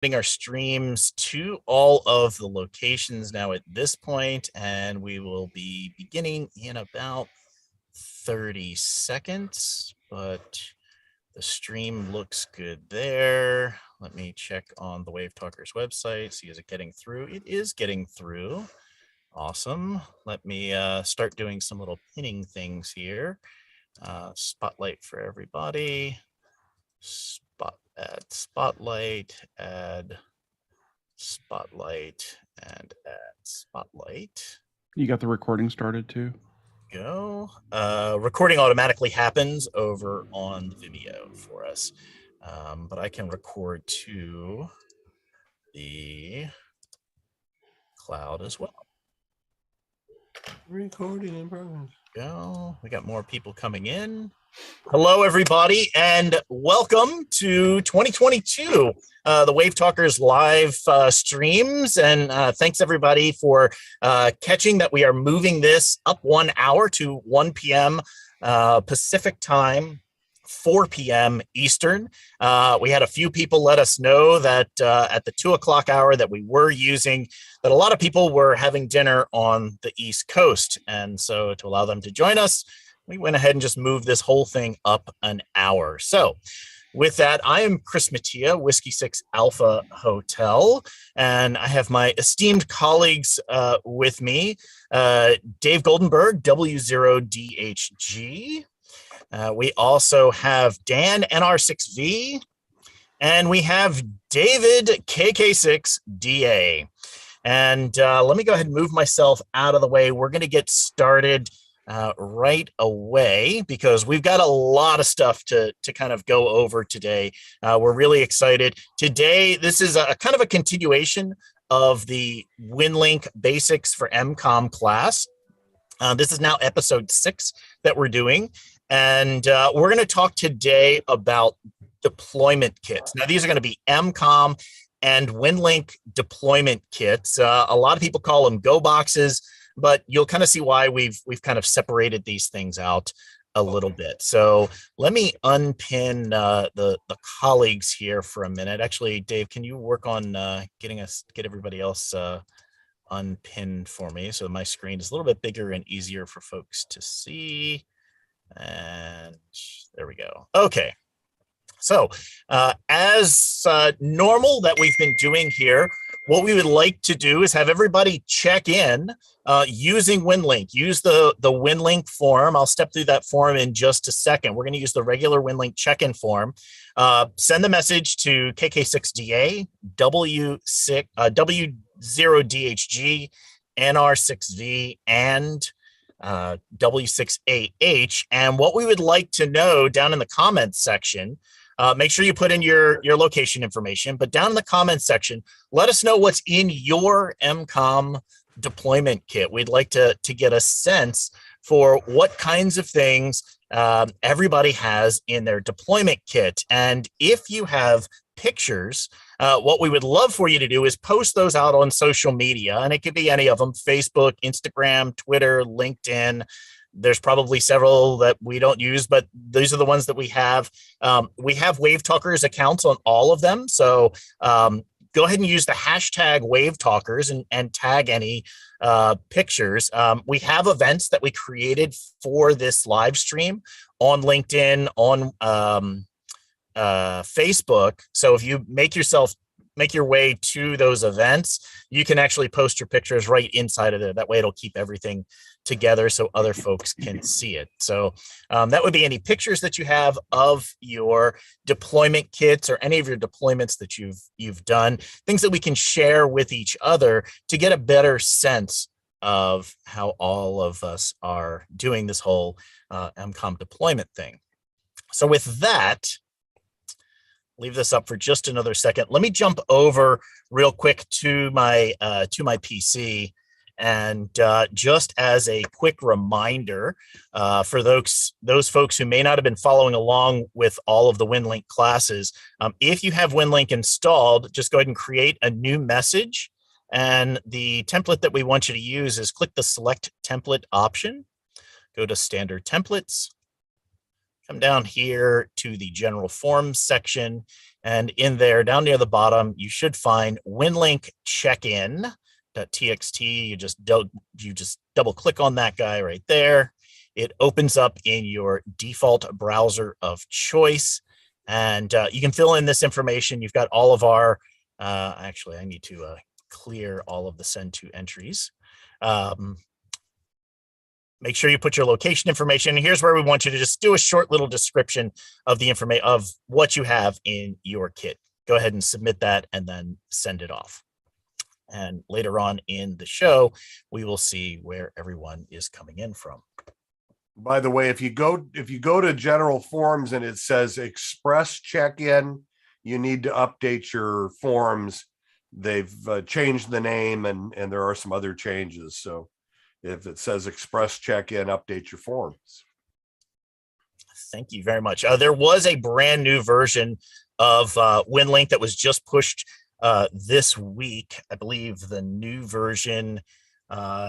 our streams to all of the locations now at this point, and we will be beginning in about 30 seconds, but the stream looks good there. Let me check on the WaveTalkers website. See, is it getting through? It is getting through. Awesome. Let me start doing some little pinning things here. Spotlight for everybody. Add spotlight, add spotlight, and add spotlight. You got the recording started too? Go. Recording automatically happens over on Vimeo for us, but I can record to the cloud as well. Recording in progress. Go. We got more people coming in. Hello, everybody, and welcome to 2022, the WaveTalkers live streams. And thanks, everybody, for catching that we are moving this up 1 hour to 1 p.m. Pacific time, 4 p.m. Eastern. We had a few people let us know that at the 2 o'clock hour that we were using, that a lot of people were having dinner on the East Coast. And so to allow them to join us, we went ahead and just moved this whole thing up an hour. So with that, I am Chris Mattia, Whiskey 6 Alpha Hotel, and I have my esteemed colleagues with me, Dave Goldenberg, W0DHG. We also have Dan, NR6V, and we have David, KK6DA. And let me go ahead and move myself out of the way. We're going to get started right away because we've got a lot of stuff to kind of go over today. We're really excited. Today, this is a kind of a continuation of the Winlink Basics for EmComm class. This is now episode 6 that we're doing. And we're going to talk today about deployment kits. Now, these are going to be EmComm and Winlink deployment kits. A lot of people call them Go boxes, but you'll kind of see why we've kind of separated these things out a little bit. So let me unpin the colleagues here for a minute. Actually, Dave, can you work on get everybody else unpinned for me so my screen is a little bit bigger and easier for folks to see? And there we go. Okay. So as normal that we've been doing here, what we would like to do is have everybody check in using Winlink. Use the Winlink form. I'll step through that form in just a second. We're going to use the regular Winlink check-in form. Send the message to KK6DA, W0DHG, NR6V, and W6AH. And what we would like to know down in the comments section, make sure you put in your location information, but down in the comments section, let us know what's in your EmComm deployment kit. We'd like to get a sense for what kinds of things everybody has in their deployment kit. And if you have pictures, what we would love for you to do is post those out on social media, and it could be any of them: Facebook, Instagram, Twitter, LinkedIn. There's probably several that we don't use, but these are the ones that we have. We have WaveTalkers accounts on all of them. So go ahead and use the hashtag WaveTalkers and tag any pictures. We have events that we created for this live stream on LinkedIn, on Facebook. So if you make your way to those events, you can actually post your pictures right inside of there. That way it'll keep everything together so other folks can see it. So that would be any pictures that you have of your deployment kits or any of your deployments that you've done, things that we can share with each other to get a better sense of how all of us are doing this whole EmComm deployment thing. So with that, leave this up for just another second. Let me jump over real quick to my PC, and just as a quick reminder for those folks who may not have been following along with all of the Winlink classes, if you have Winlink installed, just go ahead and create a new message. And the template that we want you to use is click the Select Template option, go to Standard Templates, come down here to the General Forms section, And in there, down near the bottom, you should find Winlink Checkin.txt. You just double click on that guy right there. It opens up in your default browser of choice, and you can fill in this information. You've got all of our, actually, I need to clear all of the send to entries. Make sure you put your location information. Here's where we want you to just do a short little description of the information of what you have in your kit. Go ahead and submit that and then send it off. And later on in the show, we will see where everyone is coming in from. By the way, if you go to general forms and it says express check-in, you need to update your forms. They've changed the name and there are some other changes. So if it says express check-in, update your forms. Thank you very much. There was a brand new version of Winlink that was just pushed this week. I believe the new version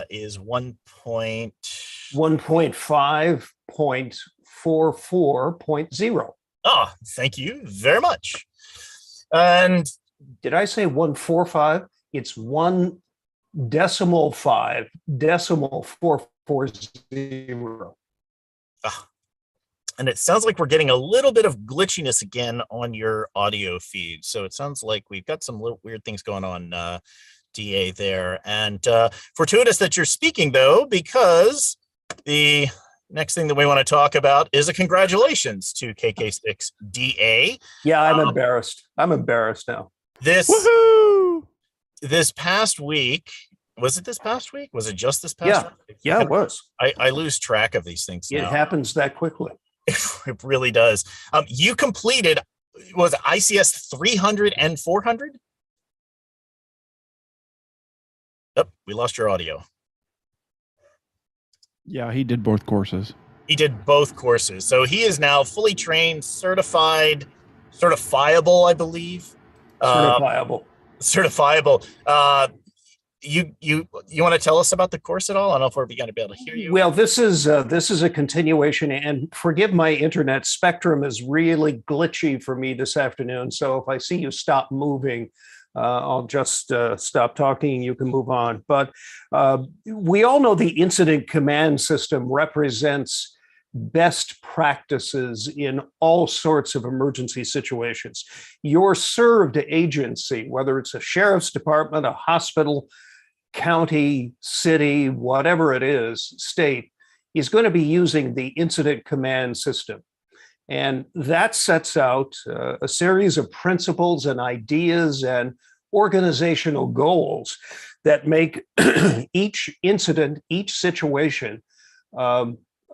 is 1.5.44.0. Oh, thank you very much. And did I say 145? It's 1.5.440. And it sounds like we're getting a little bit of glitchiness again on your audio feed. So it sounds like we've got some little weird things going on, DA there. And fortuitous that you're speaking, though, because the next thing that we want to talk about is a congratulations to KK6DA. Yeah, I'm embarrassed. I'm embarrassed now. This past week, was it this past week? Was it just this past week? Yeah, it was. I lose track of these things now. It happens that quickly. It really does. You completed, was it ICS 300 and 400? Oh, we lost your audio. Yeah, he did both courses. He did both courses. So he is now fully trained, certifiable, I believe. Certifiable. You want to tell us about the course at all? I don't know if we're going to be able to hear you. Well, this is a continuation, and forgive my internet spectrum is really glitchy for me this afternoon. So if I see you stop moving, I'll just stop talking and you can move on. But we all know the incident command system represents best practices in all sorts of emergency situations. Your served agency, whether it's a sheriff's department, a hospital, county, city, whatever it is, state, is going to be using the incident command system. And that sets out a series of principles and ideas and organizational goals that make each incident, each situation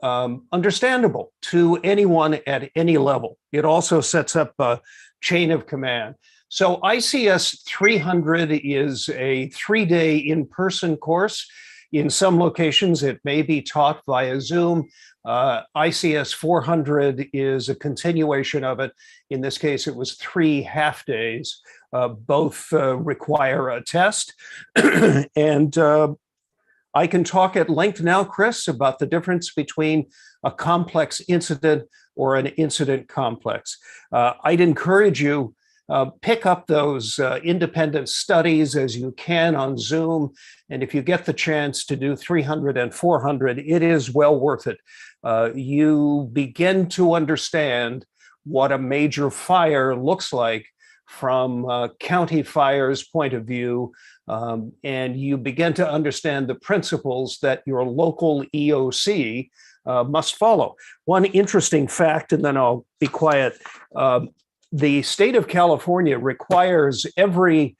understandable to anyone at any level. It also sets up a chain of command. So ICS 300 is a 3-day in-person course. In some locations, it may be taught via Zoom. ICS 400 is a continuation of it. In this case, it was 3 half days. Both require a test. And I can talk at length now, Chris, about the difference between a complex incident or an incident complex. I'd encourage you pick up those independent studies as you can on Zoom. And if you get the chance to do 300 and 400, it is well worth it. You begin to understand what a major fire looks like from county fire's point of view. And you begin to understand the principles that your local EOC must follow. One interesting fact, and then I'll be quiet. The state of California requires every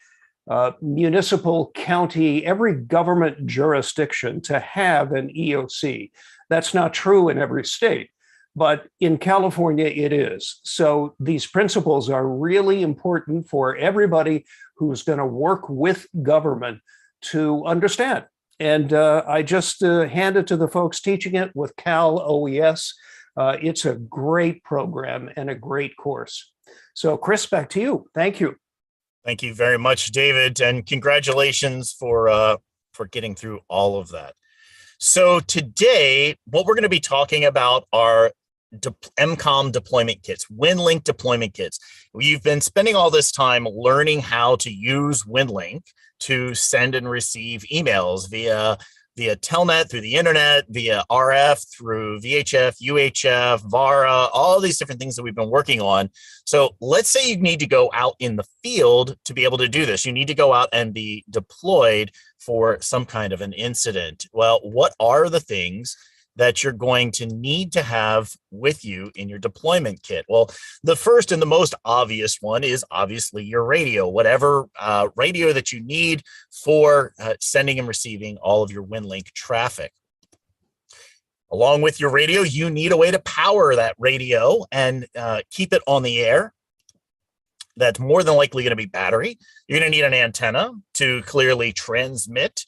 municipal, county, every government jurisdiction to have an EOC. That's not true in every state, but in California it is. So these principles are really important for everybody who's going to work with government to understand. And I just hand it to the folks teaching it with Cal OES. It's a great program and a great course. So, Chris, back to you. Thank you. Thank you very much, David, and congratulations for getting through all of that. So today, what we're going to be talking about are EmComm deployment kits, Winlink deployment kits. We've been spending all this time learning how to use Winlink to send and receive emails via telnet, through the internet, via RF, through VHF, UHF, VARA, all these different things that we've been working on. So let's say you need to go out in the field to be able to do this. You need to go out and be deployed for some kind of an incident. Well, what are the things that you're going to need to have with you in your deployment kit? Well, the first and the most obvious one is obviously your radio, whatever radio that you need for sending and receiving all of your Winlink traffic. Along with your radio, you need a way to power that radio and keep it on the air. That's more than likely going to be battery. You're going to need an antenna to clearly transmit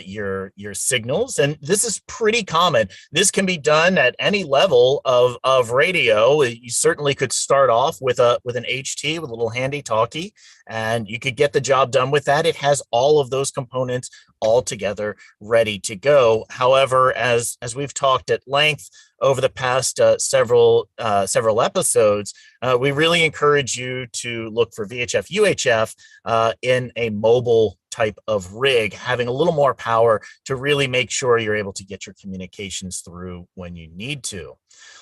your signals, and this is pretty common. This can be done at any level of radio. You certainly could start off with an HT, with a little handy talkie, and you could get the job done with that. It has all of those components all together ready to go. However, as we've talked at length over the past several episodes, we really encourage you to look for VHF, UHF in a mobile type of rig, having a little more power to really make sure you're able to get your communications through when you need to.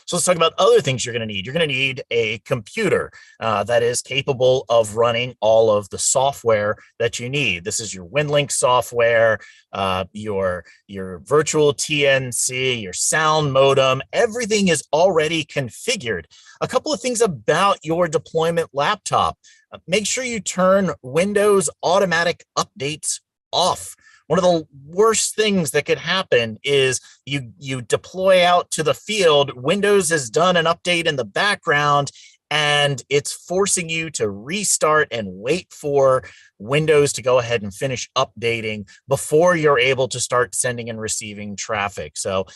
So let's talk about other things you're going to need. You're going to need a computer that is capable of running all of the software that you need. This is your Winlink software, your virtual TNC, your sound modem. Everything is already configured. A couple of things about your deployment laptop. Make sure you turn Windows automatic updates off. One of the worst things that could happen is you deploy out to the field, Windows has done an update in the background, and it's forcing you to restart and wait for Windows to go ahead and finish updating before you're able to start sending and receiving traffic. So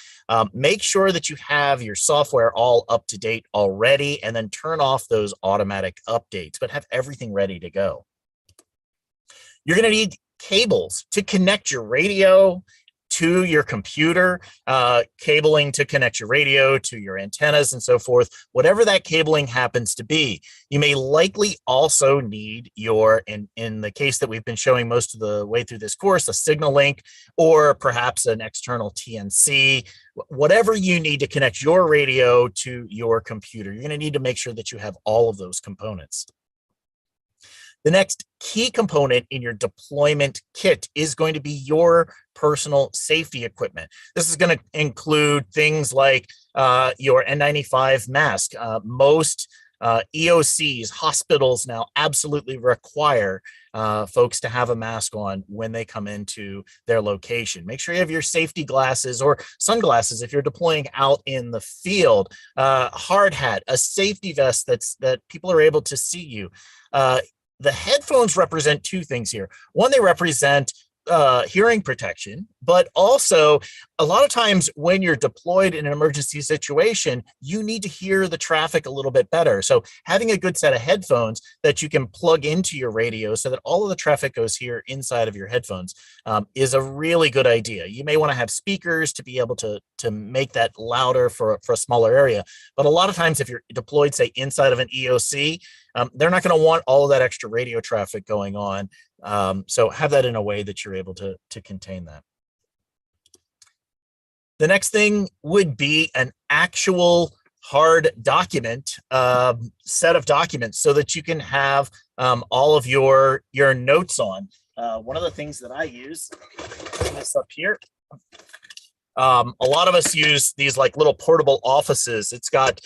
make sure that you have your software all up to date already, and then turn off those automatic updates, but have everything ready to go. You're going to need cables to connect your radio to your computer, cabling to connect your radio to your antennas and so forth, whatever that cabling happens to be. You may likely also need in the case that we've been showing most of the way through this course, a signal link, or perhaps an external TNC, whatever you need to connect your radio to your computer. You're going to need to make sure that you have all of those components. The next key component in your deployment kit is going to be your personal safety equipment. This is going to include things like your N95 mask. Most EOCs, hospitals now absolutely require folks to have a mask on when they come into their location. Make sure you have your safety glasses or sunglasses if you're deploying out in the field. Hard hat, a safety vest that people are able to see you. The headphones represent two things here. One, they represent hearing protection, but also a lot of times when you're deployed in an emergency situation, you need to hear the traffic a little bit better. So having a good set of headphones that you can plug into your radio so that all of the traffic goes here inside of your headphones is a really good idea. You may want to have speakers to be able to make that louder for a smaller area. But a lot of times if you're deployed, say, inside of an EOC, they're not going to want all of that extra radio traffic going on. So have that in a way that you're able to contain that. The next thing would be an actual hard document, set of documents, so that you can have all of your notes on. One of the things that I use, this up here, a lot of us use these like little portable offices. It's got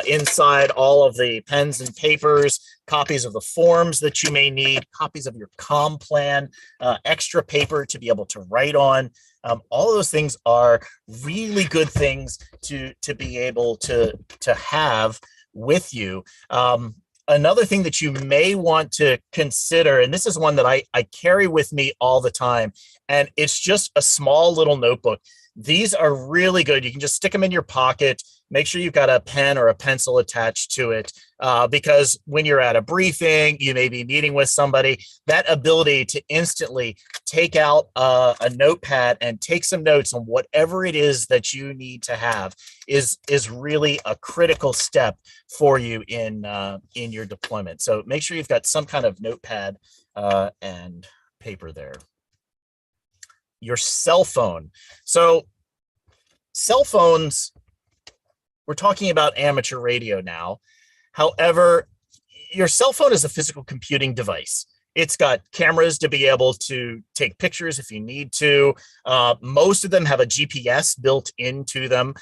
inside all of the pens and papers, copies of the forms that you may need, copies of your comm plan, extra paper to be able to write on. All of those things are really good things to be able to have with you. Another thing that you may want to consider, and this is one that I carry with me all the time, and it's just a small little notebook. These are really good. You can just stick them in your pocket. make sure you've got a pen or a pencil attached to it, because when you're at a briefing, you may be meeting with somebody. That ability to instantly take out a notepad and take some notes on whatever it is that you need to have is really a critical step for you in your deployment. So make sure you've got some kind of notepad and paper there. Your cell phone. So cell phones, we're talking about amateur radio now. However, your cell phone is a physical computing device. It's got cameras to be able to take pictures if you need to. Most of them have a GPS built into them.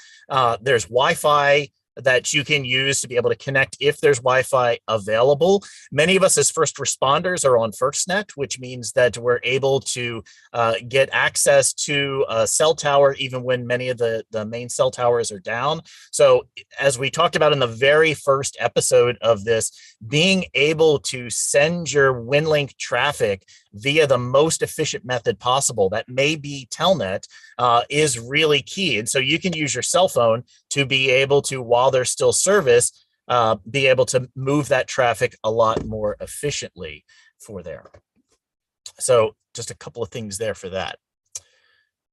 There's Wi-Fi that you can use to be able to connect if there's Wi-Fi available. Many of us as first responders are on FirstNet, which means that we're able to get access to a cell tower even when many of the main cell towers are down. So as we talked about in the very first episode of this, being able to send your Winlink traffic via the most efficient method possible, that may be Telnet, is really key. And so you can use your cell phone to be able to, while there's still service, be able to move that traffic a lot more efficiently for there. So just a couple of things there for that.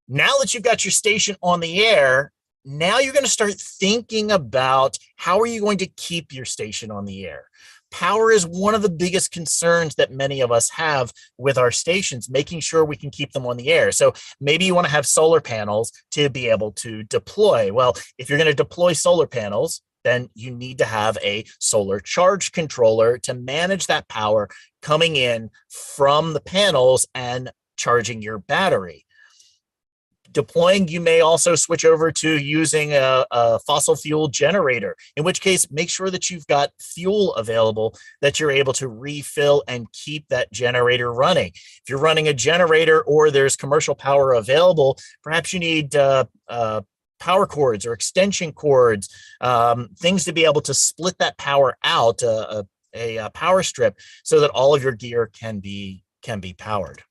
Now that you've got your station on the air, now you're going to start thinking about how are you going to keep your station on the air. Power is one of the biggest concerns that many of us have with our stations, making sure we can keep them on the air. So maybe you want to have solar panels to be able to deploy. Well, if you're going to deploy solar panels, then you need to have a solar charge controller to manage that power coming in from the panels and charging your battery. Deploying, you may also switch over to using a fossil fuel generator, in which case make sure that you've got fuel available that you're able to refill and keep that generator running. If you're running a generator or there's commercial power available, perhaps you need power cords or extension cords, things to be able to split that power out, a power strip, so that all of your gear can be powered.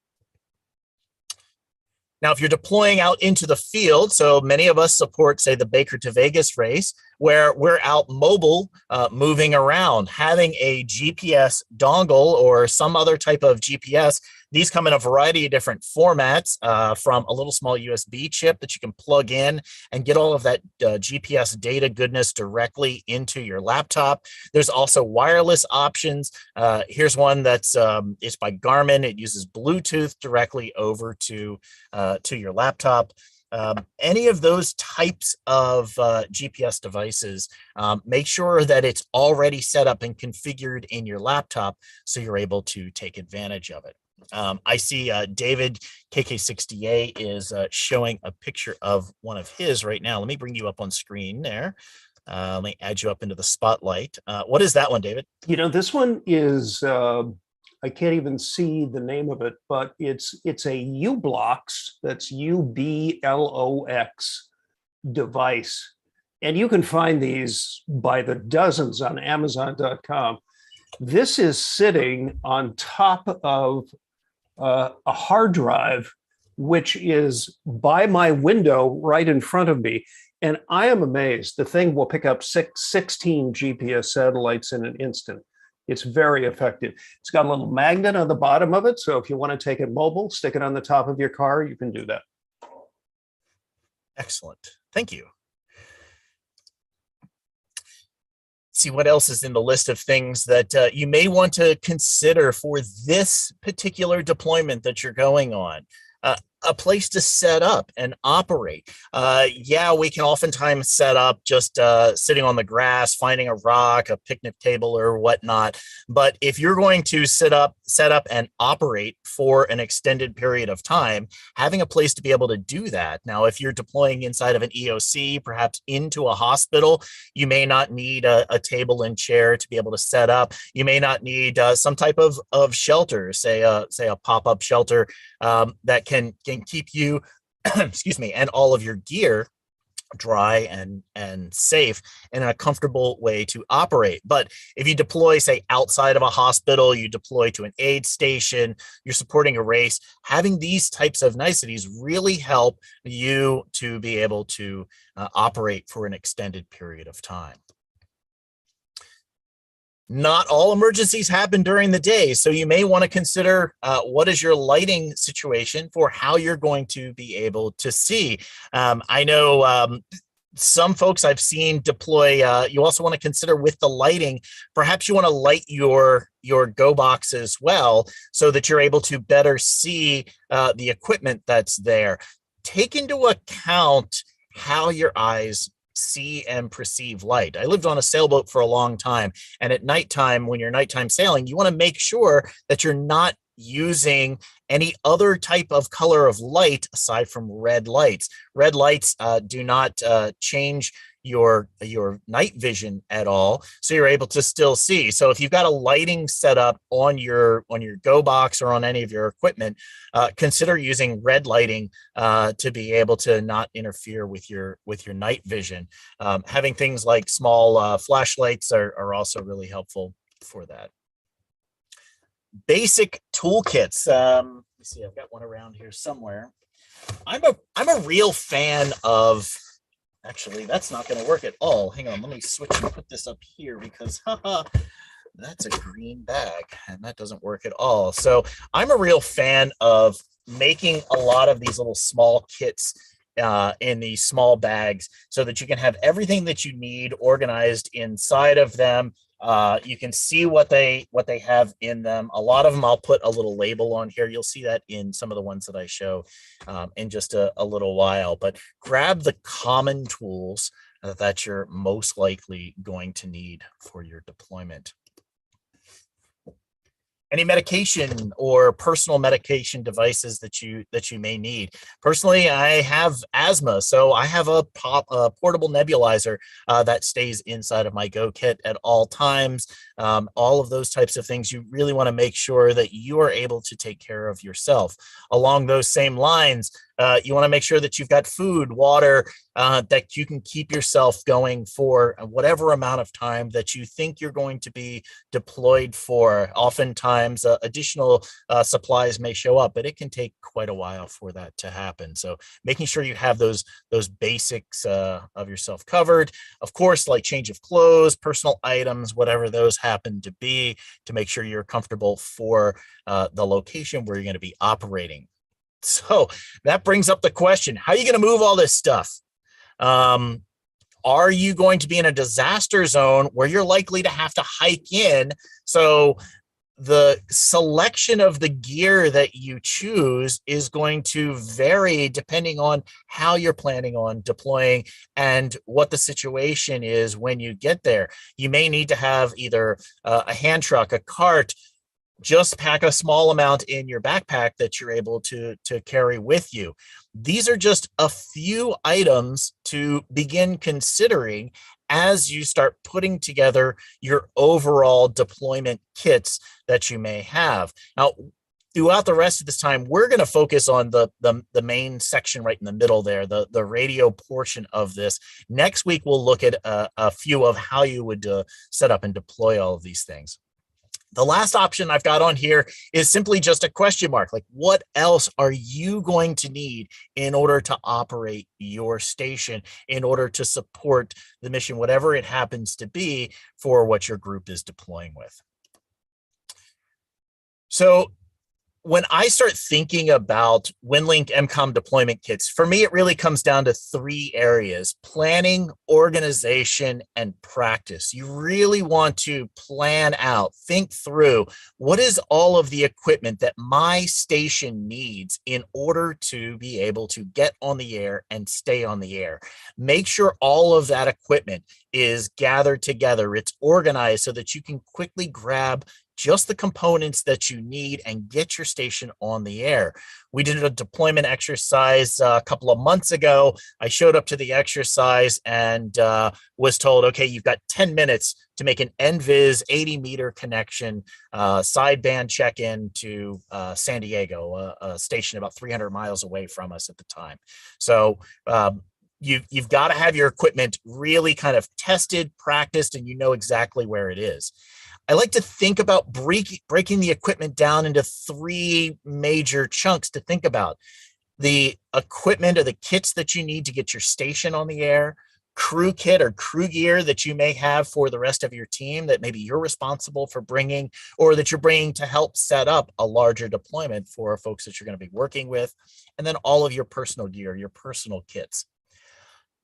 Now, if you're deploying out into the field, so many of us support, say, the Baker to Vegas race, where we're out mobile, moving around, having a GPS dongle or some other type of GPS. These come in a variety of different formats, from a little small USB chip that you can plug in and get all of that GPS data goodness directly into your laptop. There's also wireless options. Here's one that's it's by Garmin. It uses Bluetooth directly over to your laptop. Any of those types of GPS devices, make sure that it's already set up and configured in your laptop so you're able to take advantage of it. I see David KK6DA is showing a picture of one of his right now. Let me bring you up on screen there. Let me add you up into the spotlight. What is that one, David? You know, this one is, I can't even see the name of it, but it's a Ublox, that's UBLOX device. And you can find these by the dozens on Amazon.com. This is sitting on top of a hard drive, which is by my window right in front of me. And I am amazed. The thing will pick up 16 GPS satellites in an instant. It's very effective. It's got a little magnet on the bottom of it. So if you want to take it mobile, stick it on the top of your car, you can do that. Excellent. Thank you. See what else is in the list of things that you may want to consider for this particular deployment that you're going on. A place to set up and operate. Yeah, we can oftentimes set up just sitting on the grass, finding a rock, a picnic table or whatnot. But if you're going to set up and operate for an extended period of time, having a place to be able to do that. Now, if you're deploying inside of an EOC, perhaps into a hospital, you may not need a table and chair to be able to set up. You may not need some type of shelter, say a pop-up shelter that can keep you, excuse me, and all of your gear dry and safe and in a comfortable way to operate. But if you deploy, say, outside of a hospital, you deploy to an aid station, you're supporting a race, having these types of niceties really help you to be able to operate for an extended period of time. Not all emergencies happen during the day, so you may want to consider what is your lighting situation for how you're going to be able to see. I know some folks I've seen deploy, you also want to consider with the lighting, perhaps you want to light your Go box as well so that you're able to better see the equipment that's there. Take into account how your eyes see and perceive light. I lived on a sailboat for a long time, and at nighttime, when you're nighttime sailing, you want to make sure that you're not using any other type of color of light aside from red lights. Red lights do not change your night vision at all, so you're able to still see. So if you've got a lighting setup on your Go box or on any of your equipment, consider using red lighting to be able to not interfere with your night vision. Having things like small flashlights are also really helpful for that. Basic toolkits. Let me see, I've got one around here somewhere. I'm a real fan of. Actually, that's not going to work at all. Hang on, let me switch and put this up here because that's a green bag and that doesn't work at all. So I'm a real fan of making a lot of these little small kits in these small bags so that you can have everything that you need organized inside of them. You can see what they have in them. A lot of them I'll put a little label on here. You'll see that in some of the ones that I show in just a little while. But grab the common tools that you're most likely going to need for your deployment. Any medication or personal medication devices that you may need. Personally, I have asthma, so I have a portable nebulizer that stays inside of my Go kit at all times. All of those types of things, you really want to make sure that you are able to take care of yourself. Along those same lines, you want to make sure that you've got food, water, that you can keep yourself going for whatever amount of time that you think you're going to be deployed for. Oftentimes, additional supplies may show up, but it can take quite a while for that to happen. So making sure you have those basics of yourself covered. Of course, like change of clothes, personal items, whatever those happen to be, to make sure you're comfortable for the location where you're going to be operating. So that brings up the question, how are you going to move all this stuff? Are you going to be in a disaster zone where you're likely to have to hike in? So the selection of the gear that you choose is going to vary depending on how you're planning on deploying and what the situation is when you get there. You may need to have either a hand truck, a cart. Just pack a small amount in your backpack that you're able to carry with you. These are just a few items to begin considering as you start putting together your overall deployment kits that you may have. Now, throughout the rest of this time, we're going to focus on the main section right in the middle there, the radio portion of this. Next week, we'll look at a few of how you would set up and deploy all of these things. The last option I've got on here is simply just a question mark. Like, what else are you going to need in order to operate your station, in order to support the mission, whatever it happens to be for what your group is deploying with? So when I start thinking about Winlink EmComm deployment kits, for me, it really comes down to three areas: planning, organization, and practice. You really want to plan out, think through, what is all of the equipment that my station needs in order to be able to get on the air and stay on the air. Make sure all of that equipment is gathered together. It's organized so that you can quickly grab just the components that you need and get your station on the air. We did a deployment exercise a couple of months ago. I showed up to the exercise and was told, okay, you've got 10 minutes to make an NVIS 80-meter connection, sideband check-in to San Diego, a station about 300 miles away from us at the time. So you've got to have your equipment really kind of tested, practiced, and you know exactly where it is. I like to think about breaking the equipment down into 3 major chunks to think about. The equipment or the kits that you need to get your station on the air, crew kit or crew gear that you may have for the rest of your team that maybe you're responsible for bringing, or that you're bringing to help set up a larger deployment for folks that you're going to be working with, and then all of your personal gear, your personal kits.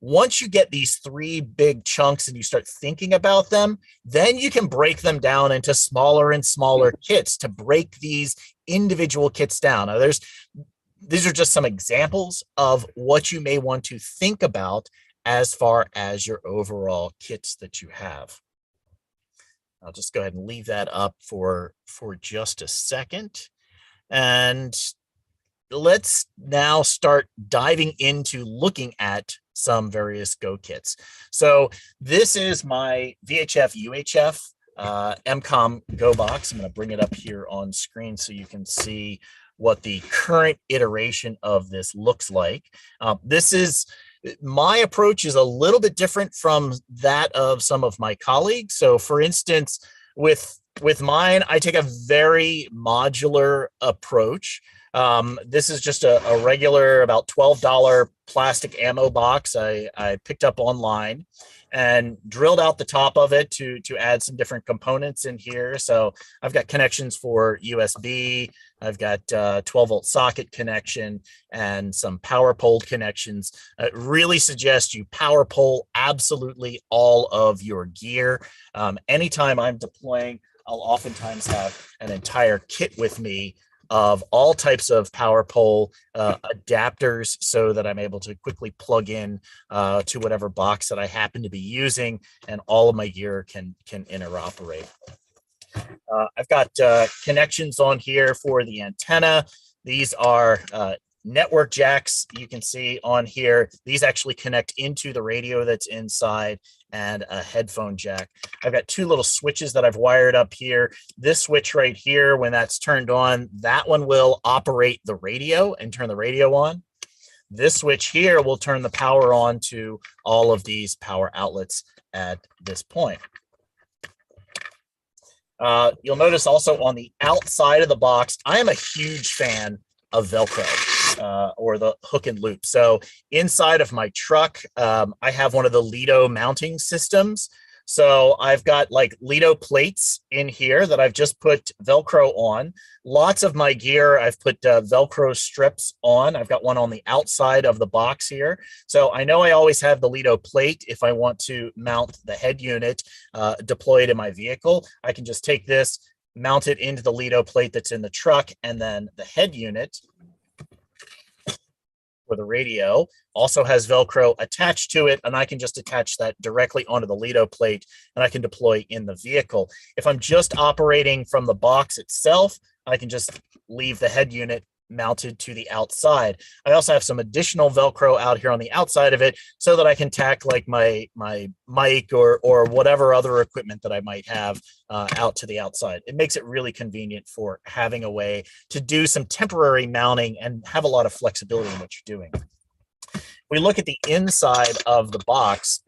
Once you get these 3 big chunks and you start thinking about them, then you can break them down into smaller and smaller kits to break these individual kits down. Now, these are just some examples of what you may want to think about as far as your overall kits that you have. I'll just go ahead and leave that up for just a second. And let's now start diving into looking at some various Go kits. So this is my VHF UHF EmComm Go box. I'm going to bring it up here on screen so you can see what the current iteration of this looks like. My approach is a little bit different from that of some of my colleagues. So for instance, with mine, I take a very modular approach. This is just a regular about $12 plastic ammo box I picked up online and drilled out the top of it to add some different components in here. So I've got connections for USB, I've got 12-volt socket connection and some power pole connections. I really suggest you power pole absolutely all of your gear. Anytime I'm deploying, I'll oftentimes have an entire kit with me of all types of power pole adapters so that I'm able to quickly plug in to whatever box that I happen to be using, and all of my gear can interoperate. I've got connections on here for the antenna. These are network jacks you can see on here. These actually connect into the radio that's inside, and a headphone jack. I've got 2 little switches that I've wired up here. This switch right here, when that's turned on, that one will operate the radio and turn the radio on. This switch here will turn the power on to all of these power outlets at this point. You'll notice also on the outside of the box, I am a huge fan of Velcro. Or the hook and loop. So inside of my truck, I have one of the Lido mounting systems. So I've got like Lido plates in here that I've just put Velcro on. Lots of my gear, I've put Velcro strips on. I've got one on the outside of the box here. So I know I always have the Lido plate if I want to mount the head unit deployed in my vehicle. I can just take this, mount it into the Lido plate that's in the truck, and then the head unit for the radio also has Velcro attached to it, and I can just attach that directly onto the Lido plate and I can deploy in the vehicle. If I'm just operating from the box itself, I can just leave the head unit mounted to the outside. I also have some additional Velcro out here on the outside of it so that I can tack like my mic or whatever other equipment that I might have out to the outside. It makes it really convenient for having a way to do some temporary mounting and have a lot of flexibility in what you're doing. We look at the inside of the box.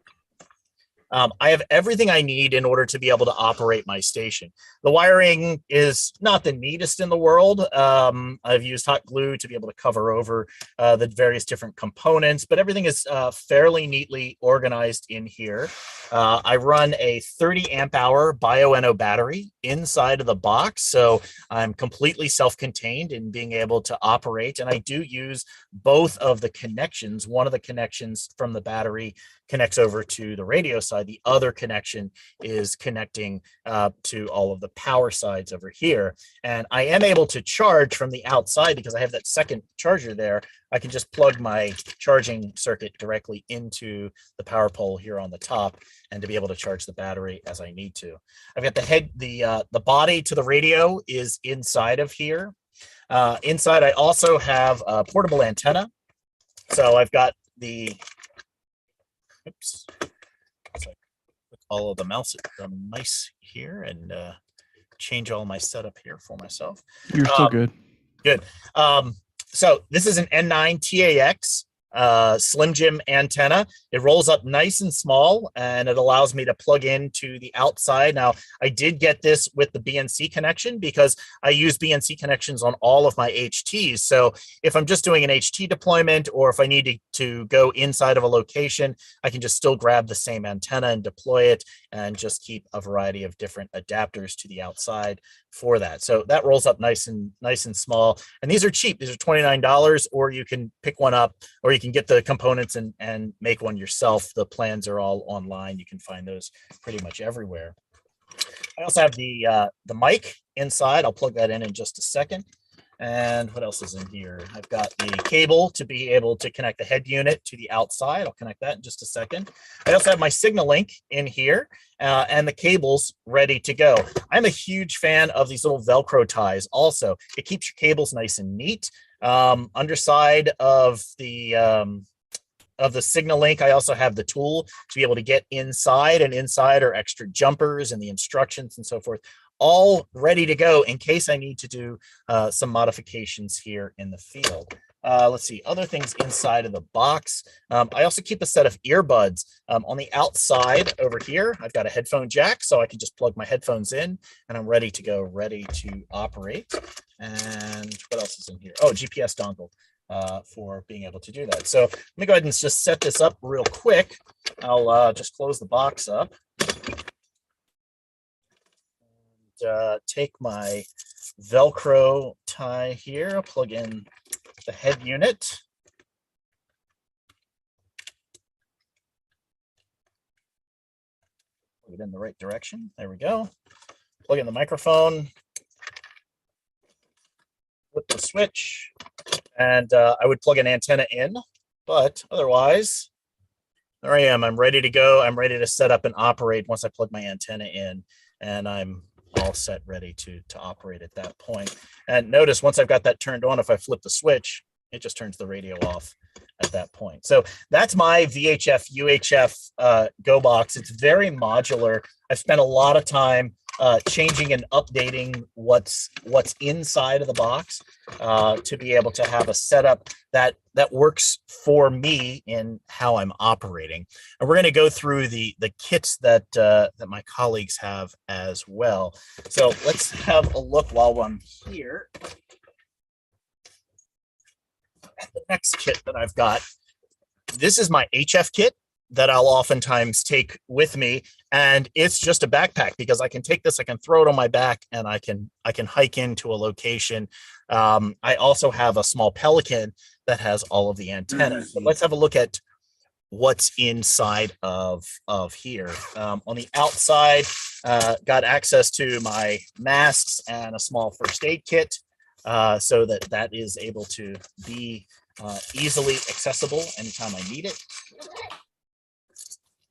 I have everything I need in order to be able to operate my station. The wiring is not the neatest in the world. I've used hot glue to be able to cover over the various different components, but everything is fairly neatly organized in here. I run a 30 amp hour BioNO battery inside of the box, so I'm completely self-contained in being able to operate, and I do use both of the connections. One of the connections from the battery connects over to the radio side. The other connection is connecting to all of the power sides over here. And I am able to charge from the outside because I have that second charger there. I can just plug my charging circuit directly into the power pole here on the top and to be able to charge the battery as I need to. I've got the body to the radio is inside of here. Inside, I also have a portable antenna. So I've got the oops. So put all of the mice here and change all my setup here for myself. You're still good. Good. So this is an N9 TAX Slim Jim antenna. It rolls up nice and small, and it allows me to plug into the outside. Now, I did get this with the BNC connection because I use BNC connections on all of my HTs. So if I'm just doing an HT deployment, or if I need to go inside of a location, I can just still grab the same antenna and deploy it, and just keep a variety of different adapters to the outside for that. So that rolls up nice and small. And these are cheap. These are $29, or you can pick one up, or you can get the components and make one yourself. The plans are all online. You can find those pretty much everywhere. I also have the mic inside. I'll plug that in just a second. And what else is in here? I've got the cable to be able to connect the head unit to the outside. I'll connect that in just a second. I also have my signal link in here and the cables ready to go. I'm a huge fan of these little Velcro ties also. It keeps your cables nice and neat. Underside of the signal link, I also have the tool to be able to get inside, and inside are extra jumpers and the instructions and so forth, all ready to go in case I need to do some modifications here in the field. Let's see, other things inside of the box. I also keep a set of earbuds on the outside over here. I've got a headphone jack, so I can just plug my headphones in, and I'm ready to go, ready to operate. And what else is in here? Oh, GPS dongle for being able to do that. So let me go ahead and just set this up real quick. I'll just close the box up. Take my Velcro tie here. I'll plug in the head unit. Plug it in the right direction. There we go. Plug in the microphone. Flip the switch. And I would plug an antenna in, but otherwise, there I am. I'm ready to go. I'm ready to set up and operate once I plug my antenna in, and I'm all set, ready to operate at that point. And notice once I've got that turned on, if I flip the switch, it just turns the radio off at that point. So that's my VHF UHF Go box. It's very modular. I've spent a lot of time changing and updating what's inside of the box to be able to have a setup that works for me in how I'm operating. And we're going to go through the kits that my colleagues have as well. So let's have a look while I'm here at the next kit that I've got. This is my HF kit that I'll oftentimes take with me, and it's just a backpack because I can take this, I can throw it on my back, and I can hike into a location. I also have a small Pelican that has all of the antennas. But let's have a look at what's inside of here. On the outside, got access to my masks and a small first aid kit, so that is able to be easily accessible anytime I need it.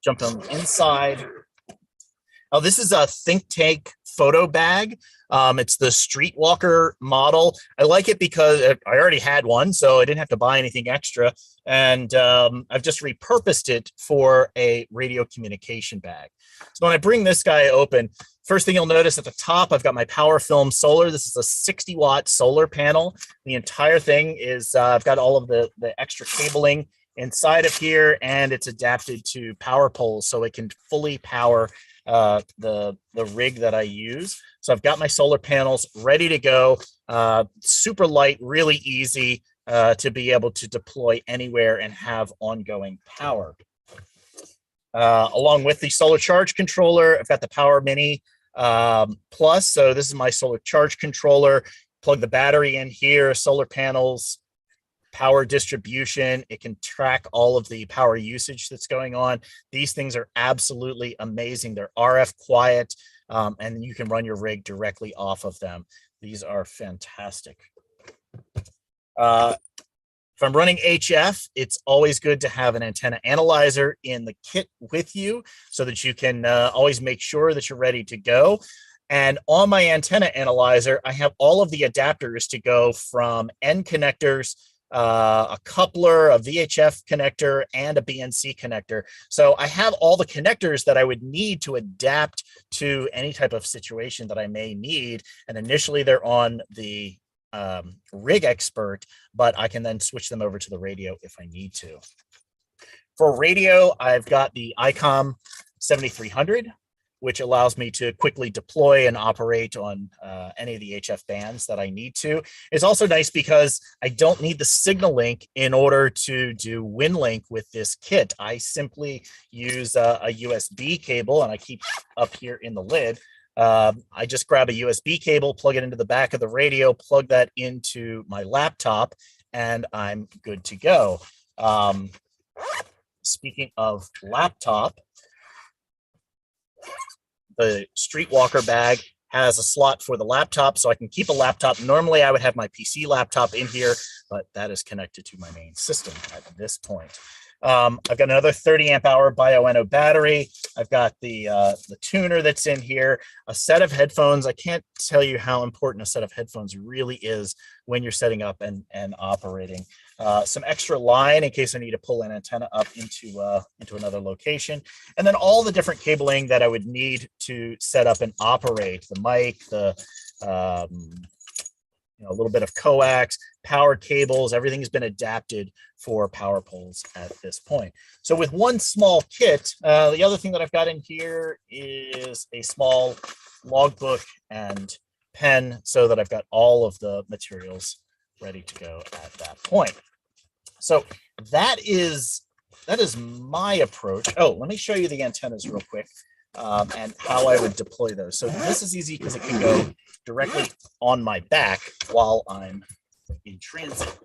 Jump on the inside. Oh, this is a Think Tank photo bag. It's the Streetwalker model. I like it because I already had one, so I didn't have to buy anything extra. And I've just repurposed it for a radio communication bag. So when I bring this guy open, first thing you'll notice at the top, I've got my Power Film solar. This is a 60-watt solar panel. The entire thing is, I've got all of the extra cabling inside of here, and it's adapted to power poles, so it can fully power the rig that I use. So I've got my solar panels ready to go, super light, really easy to be able to deploy anywhere and have ongoing power. Along with the solar charge controller, I've got the Power Mini Plus. So this is my solar charge controller. Plug the battery in here, solar panels, power distribution. It can track all of the power usage that's going on. These things are absolutely amazing. They're RF quiet, and you can run your rig directly off of them. These are fantastic. If I'm running HF, it's always good to have an antenna analyzer in the kit with you so that you can always make sure that you're ready to go. And on my antenna analyzer, I have all of the adapters to go from end connectors, a coupler, a VHF connector, and a BNC connector. So I have all the connectors that I would need to adapt to any type of situation that I may need. And initially they're on the rig expert, but I can then switch them over to the radio if I need to. For radio, I've got the EmComm 7300, which allows me to quickly deploy and operate on any of the HF bands that I need to. It's also nice because I don't need the signal link in order to do Winlink with this kit. I simply use a USB cable, and I keep up here in the lid. I just grab a USB cable, plug it into the back of the radio, plug that into my laptop, and I'm good to go. Speaking of laptop, the Streetwalker bag has a slot for the laptop, so I can keep a laptop. Normally, I would have my PC laptop in here, but that is connected to my main system at this point. I've got another 30 amp hour Bioenno battery. I've got the tuner that's in here, a set of headphones. I can't tell you how important a set of headphones really is when you're setting up and operating. Some extra line in case I need to pull an antenna up into another location. And then all the different cabling that I would need to set up and operate, the mic, the a little bit of coax, power cables, everything's been adapted for power poles at this point. So with one small kit, the other thing that I've got in here is a small logbook and pen so that I've got all of the materials ready to go at that point. So that is my approach. Oh, let me show you the antennas real quick and how I would deploy those. So this is easy because it can go directly on my back while I'm in transit.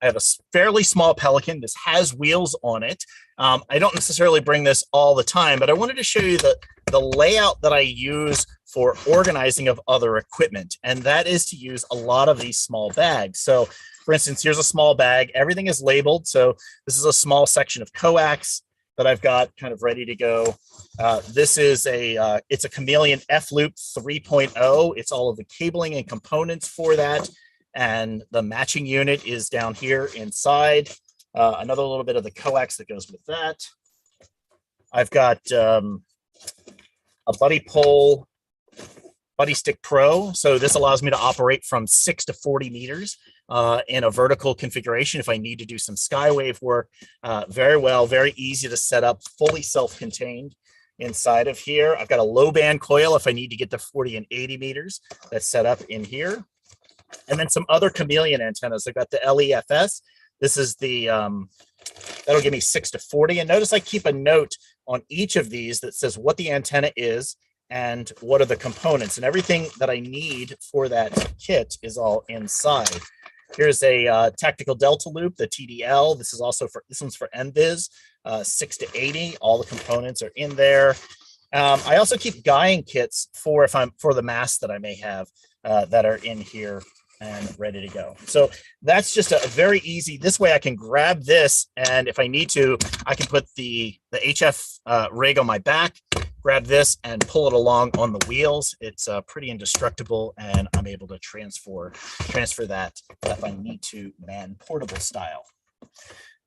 I have a fairly small Pelican. This has wheels on it. I don't necessarily bring this all the time, but I wanted to show you the layout that I use for organizing of other equipment, and that is to use a lot of these small bags. So for instance, here's a small bag. Everything is labeled. So this is a small section of coax that I've got kind of ready to go. This is it's a Chameleon F-Loop 3.0. It's all of the cabling and components for that. And the matching unit is down here inside. Another little bit of the coax that goes with that. I've got a Buddy Pole Buddy Stick Pro. So this allows me to operate from 6 to 40 meters in a vertical configuration if I need to do some skywave work. Very easy to set up, fully self-contained inside of here. I've got a low band coil if I need to get to 40 and 80 meters that's set up in here. And then some other Chameleon antennas. I've got the LEFS. This is the, that'll give me 6 to 40. And notice I keep a note on each of these that says what the antenna is and what are the components. And everything that I need for that kit is all inside. Here's a tactical delta loop, the TDL. This one's for NVIS, 6 to 80. All the components are in there. I also keep guying kits for the masts that I may have that are in here and ready to go. So that's just a very easy, this way I can grab this, and if I need to, I can put the HF rig on my back, grab this and pull it along on the wheels. It's pretty indestructible, and I'm able to transfer that if I need to, man portable style.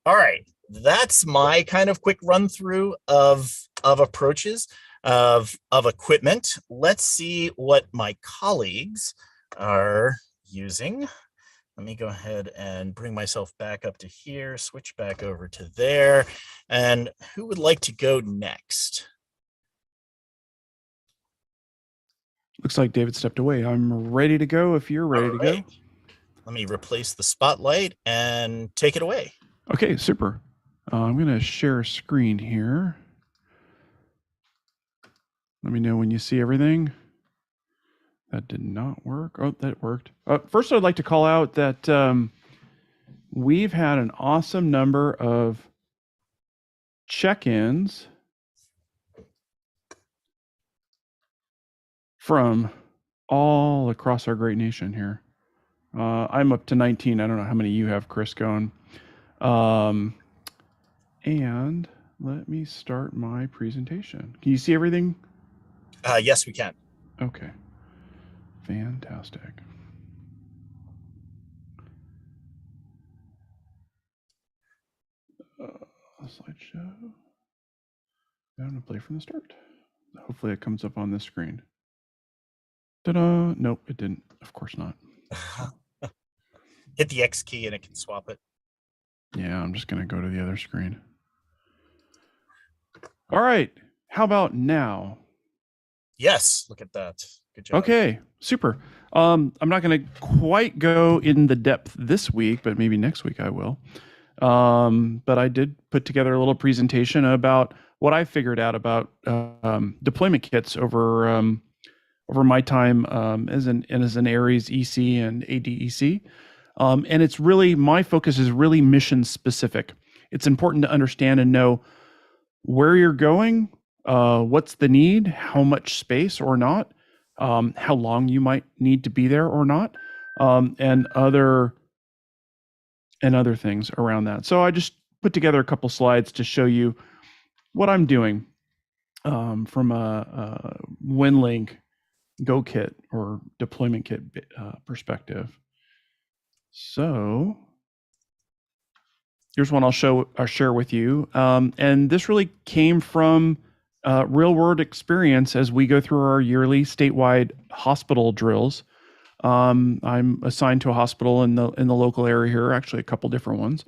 All right, that's my kind of quick run through of approaches of equipment. Let's see what my colleagues are using. Let me go ahead and bring myself back up to here, switch back over to there. And who would like to go next? Looks like David stepped away. I'm ready to go if you're ready to go. Let me replace the spotlight and take it away. Okay, super. I'm going to share a screen here. Let me know when you see everything. That did not work. Oh, that worked. First, I'd like to call out that we've had an awesome number of check-ins from all across our great nation here. I'm up to 19. I don't know how many you have, Chris, going. And let me start my presentation. Can you see everything? Yes, we can. Okay. Fantastic. Slideshow. I'm going to play from the start. Hopefully it comes up on this screen. Ta-da! Nope, it didn't. Of course not. Hit the X key and it can swap it. Yeah, I'm just going to go to the other screen. All right. How about now? Yes, look at that. Good job. Okay, super. I'm not going to quite go in the depth this week, but maybe next week I will. But I did put together a little presentation about what I figured out about deployment kits over my time as an Aries EC and ADEC. And it's really, my focus is really mission specific. It's important to understand and know where you're going, what's the need, how much space or not, how long you might need to be there or not, and other things around that. So I just put together a couple slides to show you what I'm doing from a Winlink Go Kit or deployment kit perspective. So here's one I'll share with you. And this really came from real world experience as we go through our yearly statewide hospital drills. I'm assigned to a hospital in the local area here, actually a couple different ones.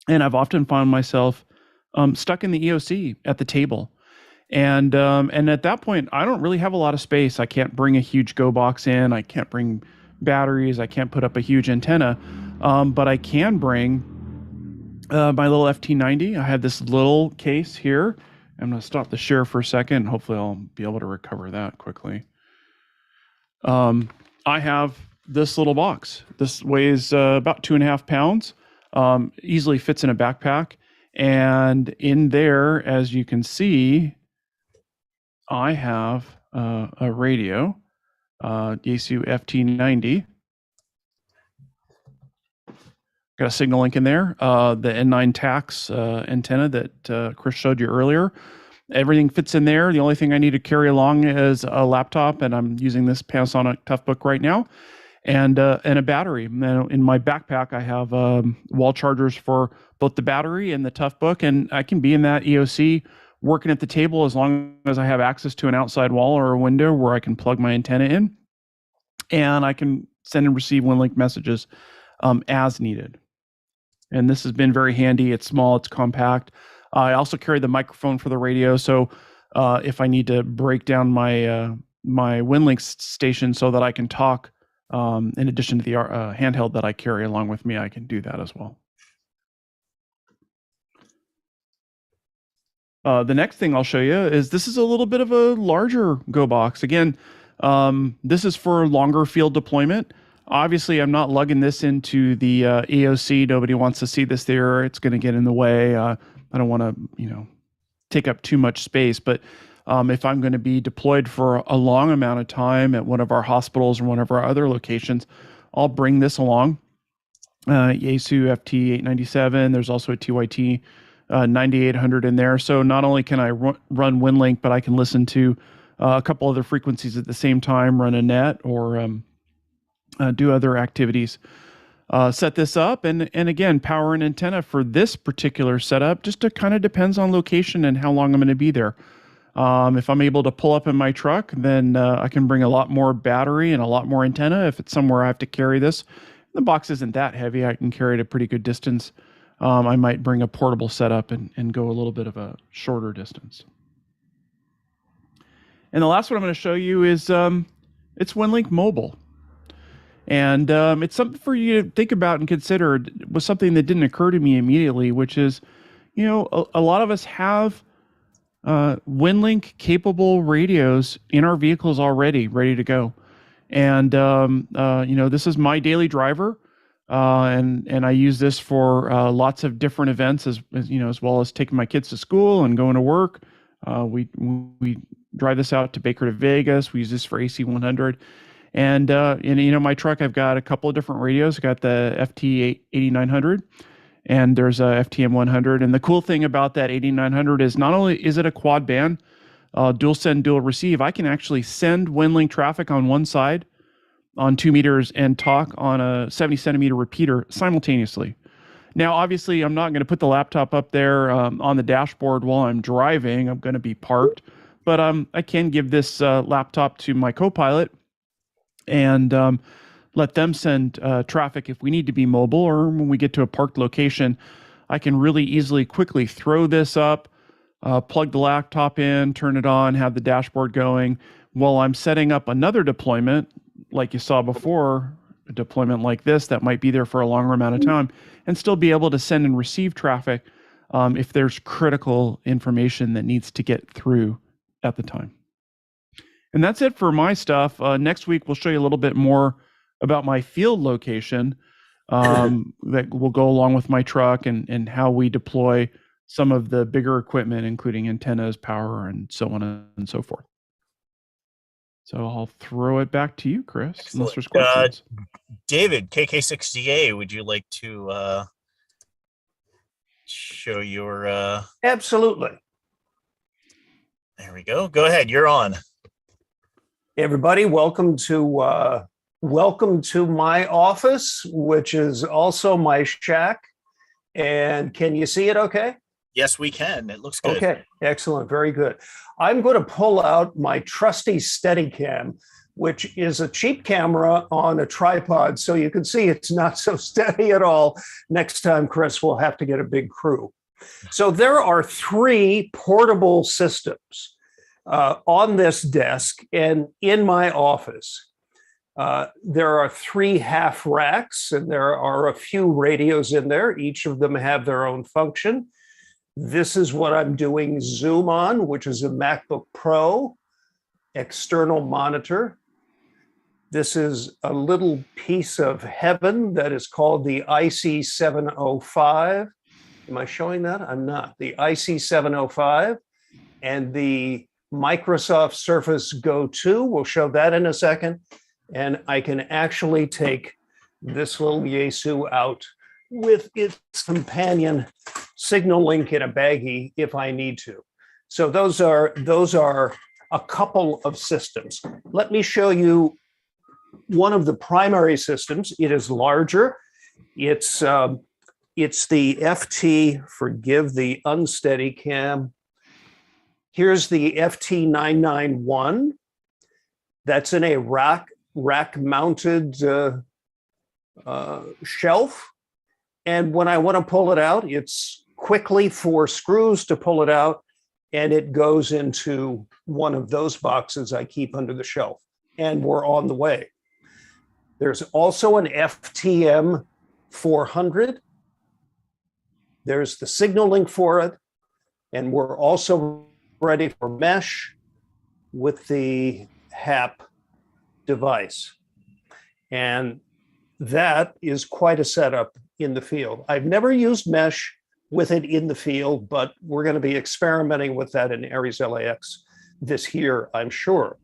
And I've often found myself stuck in the EOC at the table. And at that point, I don't really have a lot of space. I can't bring a huge Go box in. I can't bring batteries. I can't put up a huge antenna. But I can bring my little FT90. I have this little case here. I'm going to stop the share for a second. Hopefully I'll be able to recover that quickly. I have this little box. This weighs about 2.5 pounds, easily fits in a backpack. And in there, as you can see, I have a radio, Yaesu FT90. Got a signal link in there, the N9 TAX antenna that Chris showed you earlier. Everything fits in there. The only thing I need to carry along is a laptop, and I'm using this Panasonic Toughbook right now, and a battery. Now, in my backpack, I have wall chargers for both the battery and the Toughbook, and I can be in that EOC working at the table as long as I have access to an outside wall or a window where I can plug my antenna in, and I can send and receive Winlink messages as needed. And this has been very handy. It's small, it's compact. I also carry the microphone for the radio, so if I need to break down my my Winlink station so that I can talk, in addition to the handheld that I carry along with me, I can do that as well. The next thing I'll show you is this is a little bit of a larger Go box. Again, this is for longer field deployment. Obviously, I'm not lugging this into the EOC. Nobody wants to see this there. It's going to get in the way. I don't want to, take up too much space. But if I'm going to be deployed for a long amount of time at one of our hospitals or one of our other locations, I'll bring this along. Yaesu FT897. There's also a TYT 9800 in there. So not only can I run Winlink, but I can listen to a couple other frequencies at the same time, run a net, or do other activities. Set this up, and again, power and antenna for this particular setup just kind of depends on location and how long I'm going to be there. If I'm able to pull up in my truck, then I can bring a lot more battery and a lot more antenna. If it's somewhere I have to carry this, the box isn't that heavy. I can carry it a pretty good distance. I might bring a portable setup and go a little bit of a shorter distance. And the last one I'm going to show you is it's Winlink Mobile. And it's something for you to think about and consider. It was something that didn't occur to me immediately, which is, a lot of us have Winlink capable radios in our vehicles already, ready to go. And, this is my daily driver. And I use this for lots of different events as well as taking my kids to school and going to work. We drive this out to Baker to Vegas. We use this for AC 100. And in my truck, I've got a couple of different radios. I got the FT8900 and there's a FTM 100. And the cool thing about that 8900 is not only is it a quad band, dual send, dual receive, I can actually send Winlink traffic on one side on 2 meters and talk on a 70 centimeter repeater simultaneously. Now, obviously, I'm not going to put the laptop up there on the dashboard while I'm driving. I'm going to be parked, but I can give this laptop to my co-pilot and let them send traffic if we need to be mobile, or when we get to a parked location, I can really easily, quickly throw this up, plug the laptop in, turn it on, have the dashboard going while I'm setting up another deployment, like you saw before, a deployment like this that might be there for a longer amount of time, and still be able to send and receive traffic if there's critical information that needs to get through at the time. And that's it for my stuff. Next week, we'll show you a little bit more about my field location that will go along with my truck and how we deploy some of the bigger equipment, including antennas, power, and so on and so forth. So I'll throw it back to you, Chris. Excellent. Unless there's questions. David, KK6DA, would you like to show your... Absolutely. There we go. Go ahead. You're on. Hey, everybody, welcome to my office, which is also my shack. And can you see it okay? Yes, we can. It looks good. Okay, excellent. Very good. I'm going to pull out my trusty Steadicam, which is a cheap camera on a tripod. So you can see it's not so steady at all. Next time, Chris, we'll have to get a big crew. So there are 3 portable systems on this desk and in my office. There are 3 half racks, and there are a few radios in there. Each of them have their own function. This is what I'm doing Zoom on, which is a MacBook Pro external monitor. This is a little piece of heaven that is called the IC705. Am I showing that? I'm not. The IC705 and the Microsoft Surface Go 2. We'll show that in a second. And I can actually take this little Yaesu out with its companion Signal Link in a baggie if I need to. So those are a couple of systems. Let me show you one of the primary systems. It is larger. It's the FT, forgive the unsteady cam. Here's the FT991. That's in a rack-mounted shelf. And when I want to pull it out, it's quickly 4 screws to pull it out, and it goes into one of those boxes I keep under the shelf. And we're on the way. There's also an FTM 400. There's the Signal Link for it. And we're also ready for mesh with the HAP device. And that is quite a setup in the field. I've never used mesh with it in the field, but we're going to be experimenting with that in Aries LAX this year, I'm sure.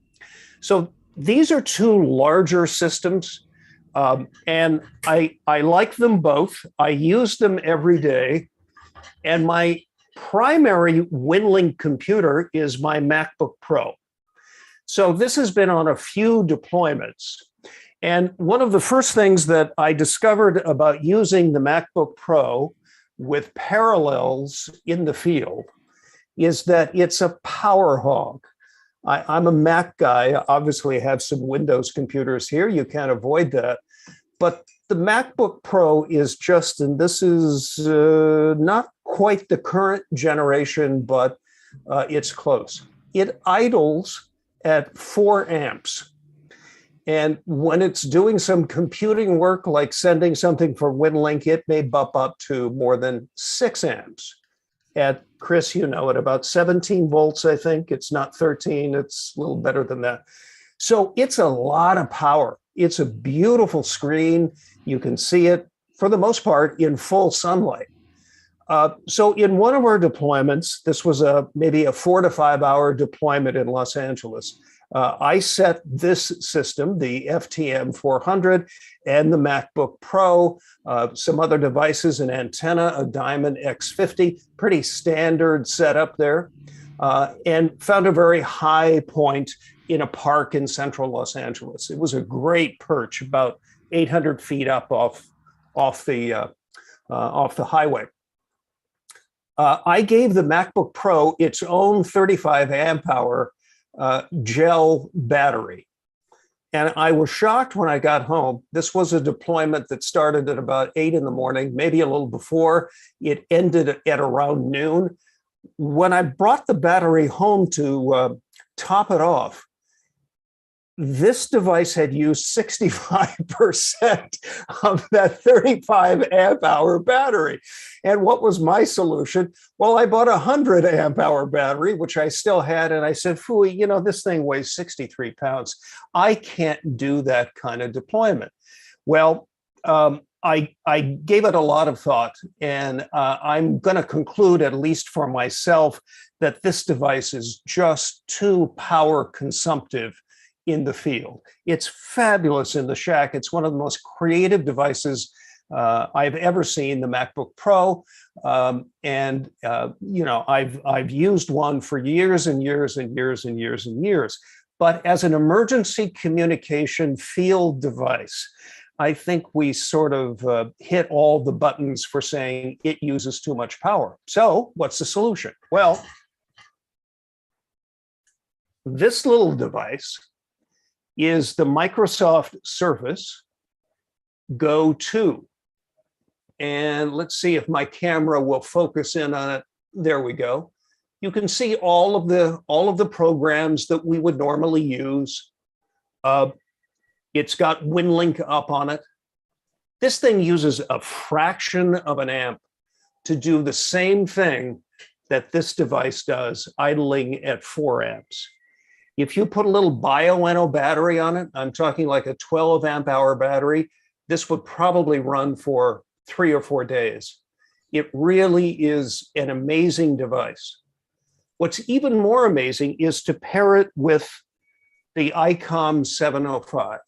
So these are 2 larger systems, and I like them both. I use them every day, and my primary Winlink computer is my MacBook Pro. So this has been on a few deployments. And one of the first things that I discovered about using the MacBook Pro with parallels in the field is that it's a power hog. I'm a Mac guy. Obviously, I have some Windows computers here. You can't avoid that. But the MacBook Pro is just, and this is not quite the current generation, but it's close. It idles at 4 amps. And when it's doing some computing work, like sending something for Winlink, it may bump up to more than 6 amps. At Chris, you know, at about 17 volts, I think. It's not 13, it's a little better than that. So it's a lot of power. It's a beautiful screen. You can see it, for the most part, in full sunlight. So in one of our deployments, this was maybe a 4 to 5 hour deployment in Los Angeles. I set this system, the FTM 400 and the MacBook Pro, some other devices, an antenna, a Diamond X50, pretty standard setup there, and found a very high point in a park in central Los Angeles. It was a great perch, about 800 feet up off the off the highway. I gave the MacBook Pro its own 35 amp hour gel battery. And I was shocked when I got home. This was a deployment that started at about 8 in the morning, maybe a little before. It ended at around noon. When I brought the battery home to top it off, this device had used 65% of that 35 amp hour battery. And what was my solution? Well, I bought a 100 amp hour battery, which I still had. And I said, Fooey, you know, this thing weighs 63 pounds. I can't do that kind of deployment. Well, I gave it a lot of thought, and I'm going to conclude, at least for myself, that this device is just too power consumptive in the field. It's fabulous in the shack. It's one of the most creative devices I've ever seen, the MacBook Pro. You know, I've used one for years and years and years and years and years. But as an emergency communication field device, I think we sort of hit all the buttons for saying it uses too much power. So what's the solution? Well, this little device is the Microsoft Surface Go 2. And let's see if my camera will focus in on it. There we go. You can see all of the programs that we would normally use. It's got Winlink up on it. This thing uses a fraction of an amp to do the same thing that this device does, idling at 4 amps. If you put a little BioEnno battery on it, I'm talking like a 12 amp hour battery, this would probably run for 3 or 4 days. It really is an amazing device. What's even more amazing is to pair it with the EmComm 705.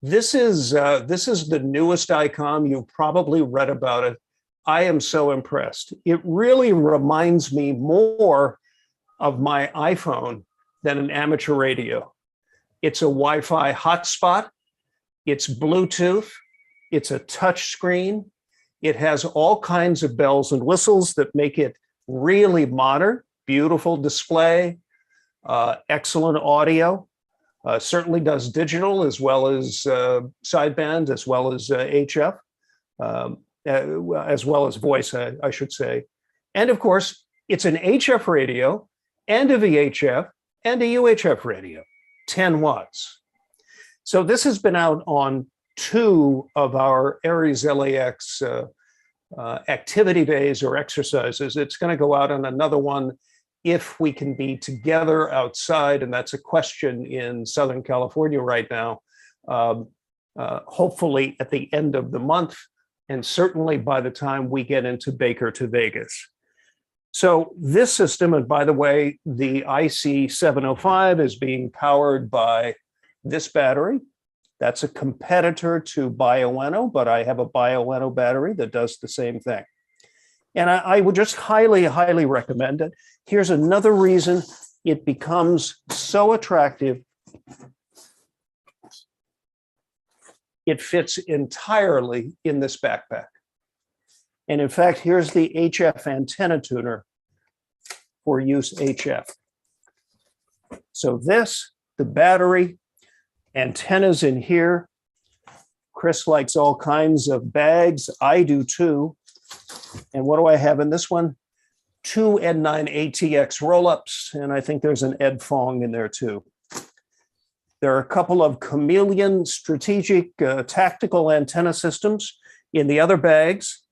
This is the newest EmComm. You've probably read about it. I am so impressed. It really reminds me more of my iPhone than an amateur radio. It's a Wi-Fi hotspot. It's Bluetooth. It's a touch screen. It has all kinds of bells and whistles that make it really modern, beautiful display, excellent audio. Certainly does digital as well as sideband, as well as HF, as well as voice, I should say. And of course, it's an HF radio and a VHF and a UHF radio, 10 watts. So this has been out on 2 of our Aries LAX activity days or exercises. It's going to go out on another one if we can be together outside, and that's a question in Southern California right now, hopefully at the end of the month, and certainly by the time we get into Baker to Vegas. So this system, and by the way, the IC 705 is being powered by this battery. That's a competitor to BioEnno, but I have a BioEnno battery that does the same thing. And I would just highly, highly recommend it. Here's another reason it becomes so attractive. It fits entirely in this backpack. And in fact, here's the HF antenna tuner for use HF. So this, the battery, antennas in here. Chris likes all kinds of bags. I do too. And what do I have in this one? 2 N9 ATX roll-ups, and I think there's an Ed Fong in there too. There are a couple of Chameleon strategic tactical antenna systems in the other bags.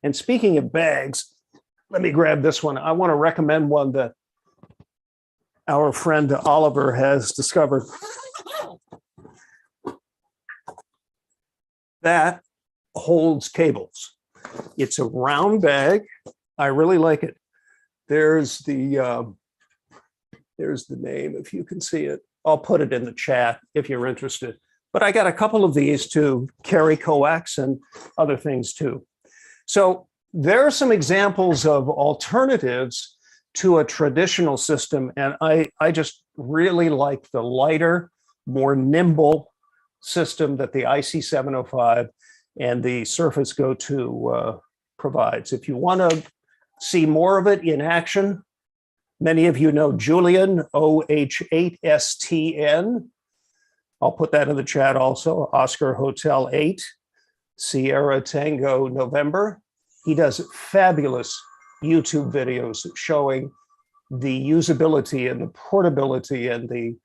And speaking of bags, let me grab this one. I want to recommend one that our friend Oliver has discovered. That holds cables. It's a round bag. I really like it. There's the name, if you can see it. I'll put it in the chat if you're interested. But I got a couple of these to carry coax and other things too. So there are some examples of alternatives to a traditional system. And I just really like the lighter, more nimble system that the IC 705 and the Surface Go 2 provides. If you want to see more of it in action, many of you know Julian, OH8STN. I'll put that in the chat also, Oscar Hotel 8, Sierra Tango November. He does fabulous YouTube videos showing the usability and the portability and the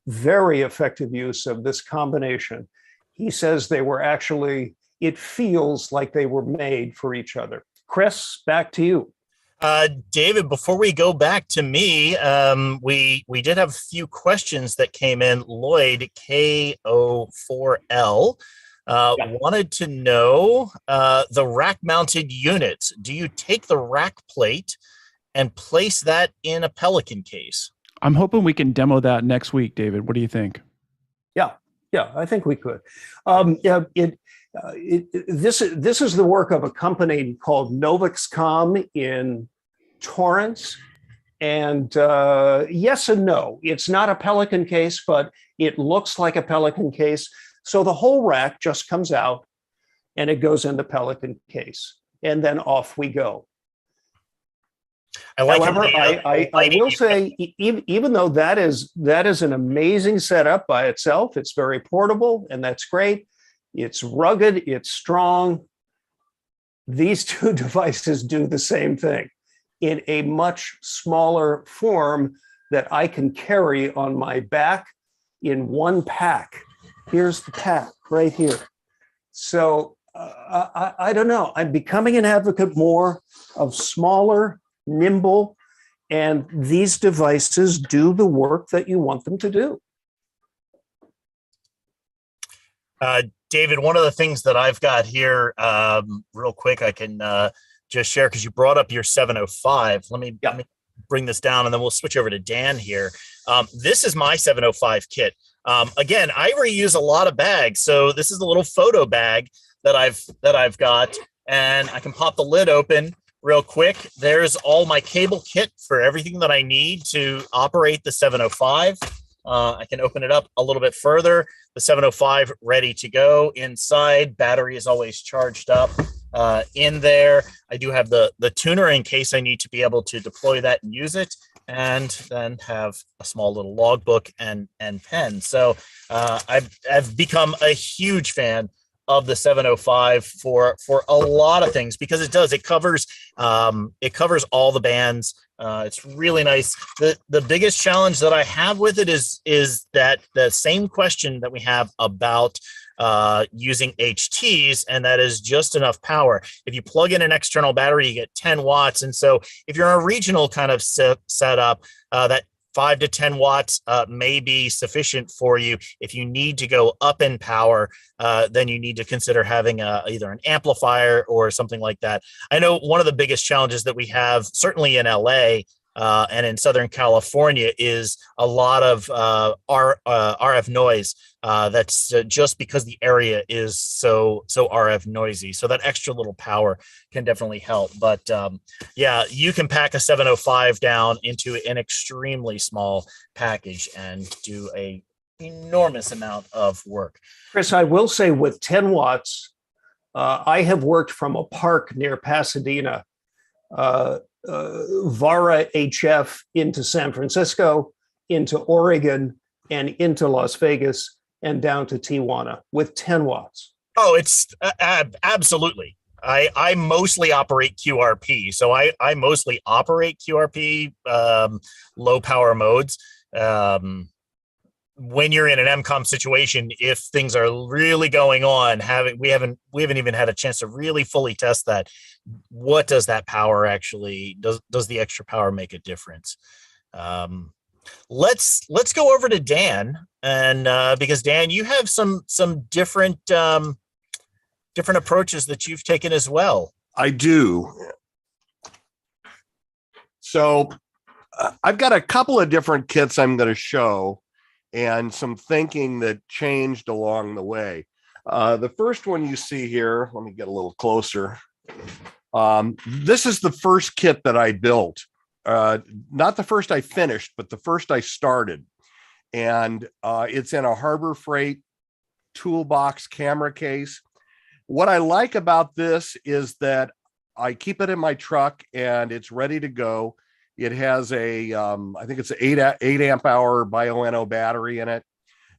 very effective use of this combination. He says they were actually, it feels like they were made for each other. Chris, back to you. David, before we go back to me, we did have a few questions that came in. Lloyd, KO4L, wanted to know the rack-mounted units. Do you take the rack plate and place that in a Pelican case? I'm hoping we can demo that next week, David. What do you think? Yeah, I think we could. This is the work of a company called Novxcom in Torrance. And yes and no. It's not a Pelican case, but it looks like a Pelican case. So the whole rack just comes out and it goes in the Pelican case. And then off we go. However, I will say, even though that is an amazing setup by itself, it's very portable, and that's great. It's rugged, it's strong. These two devices do the same thing in a much smaller form that I can carry on my back in one pack. Here's the pack right here. So I don't know. I'm becoming an advocate more of smaller, nimble, and these devices do the work that you want them to do. David, one of the things that I've got here, real quick, I can just share because you brought up your 705. Let me bring this down, and then we'll switch over to Dan here. This is my 705 kit. Again, I reuse a lot of bags, so this is a little photo bag that I've got, and I can pop the lid open real quick. There's all my cable kit for everything that I need to operate the 705. I can open it up a little bit further. The 705 ready to go. Inside, battery is always charged up. In there, I do have the tuner in case I need to be able to deploy that and use it, and then have a small little logbook and pen. So I've become a huge fan of the 705 for a lot of things, because it covers all the bands. It's really nice. The biggest challenge that I have with it is that the same question that we have about using HTs, and that is just enough power. If you plug in an external battery, you get 10 watts. And so if you're in a regional kind of setup, that 5 to 10 watts may be sufficient for you. If you need to go up in power, then you need to consider having either an amplifier or something like that. I know one of the biggest challenges that we have, certainly in LA and in Southern California, is a lot of RF noise. That's just because the area is so RF noisy. So that extra little power can definitely help. But yeah, you can pack a 705 down into an extremely small package and do a enormous amount of work. Chris, I will say with 10 watts, I have worked from a park near Pasadena, Vara HF into San Francisco, into Oregon, and into Las Vegas, and down to Tijuana with 10 watts. Oh, it's absolutely. I mostly operate QRP. So I mostly operate QRP, low power modes. When you're in an EmComm situation, if things are really going on, we haven't even had a chance to really fully test that. What does that power actually, does the extra power make a difference? Let's go over to Dan, and because Dan, you have some different approaches that you've taken as well. I do. So I've got a couple of different kits I'm going to show, and some thinking that changed along the way. The first one you see here, let me get a little closer. This is the first kit that I built. Not the first I finished, but the first I started. And it's in a Harbor Freight toolbox camera case. What I like about this is that I keep it in my truck and it's ready to go. It has a, I think it's an 8 amp hour BioNO battery in it.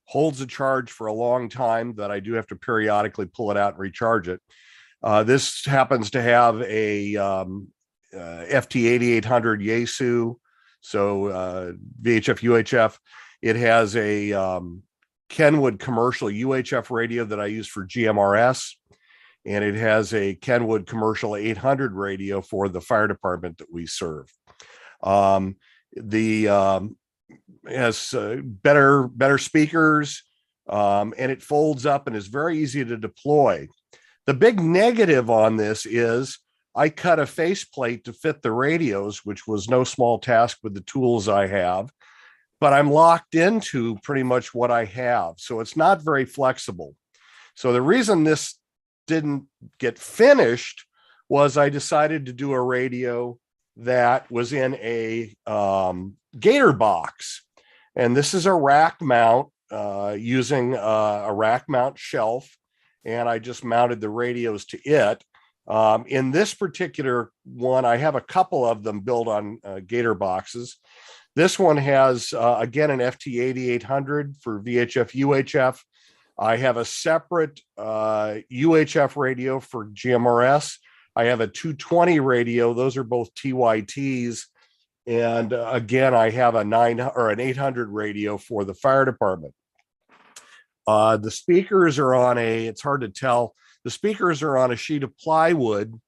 Holds a charge for a long time that I do have to periodically pull it out and recharge it. This happens to have a FT8800 Yaesu, so VHF UHF. It has a Kenwood commercial UHF radio that I use for GMRS, and it has a Kenwood commercial 800 radio for the fire department that we serve. Has better speakers, and it folds up and is very easy to deploy. The big negative on this is I cut a faceplate to fit the radios, which was no small task with the tools I have, but I'm locked into pretty much what I have. So it's not very flexible. So the reason this didn't get finished was I decided to do a radio that was in a gator box. And this is a rack mount using a rack mount shelf. And I just mounted the radios to it. In this particular one, I have a couple of them built on gator boxes. This one has, again, an FT8800 for VHF UHF. I have a separate UHF radio for GMRS. I have a 220 radio. Those are both TYTs. And again, I have an 800 radio for the fire department. The speakers are on it's hard to tell. The speakers are on a sheet of plywood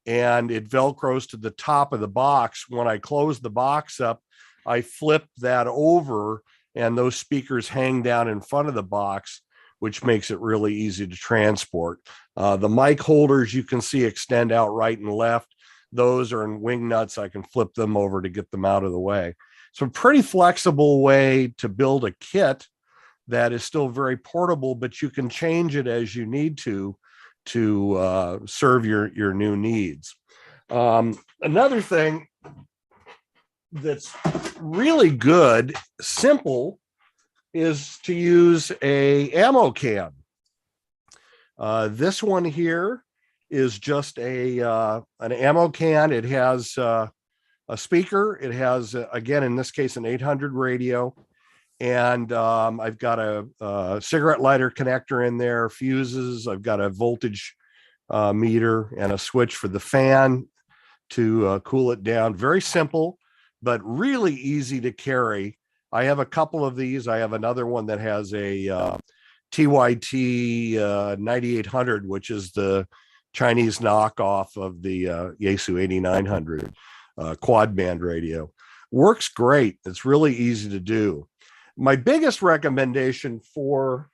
and it Velcros to the top of the box. When I close the box up, I flip that over and those speakers hang down in front of the box, which makes it really easy to transport. The mic holders you can see extend out right and left. Those are in wing nuts. I can flip them over to get them out of the way. So a pretty flexible way to build a kit that is still very portable, but you can change it as you need to serve your new needs. Another thing that's really good, simple, is to use a ammo can. This one here is just an ammo can. It has a speaker. It has, again, in this case, an 800 radio. And I've got a cigarette lighter connector in there, fuses. I've got a voltage meter and a switch for the fan to cool it down. Very simple, but really easy to carry. I have a couple of these. I have another one that has a TYT 9800, which is the Chinese knockoff of the Yaesu 8900 quad band radio. Works great. It's really easy to do. My biggest recommendation for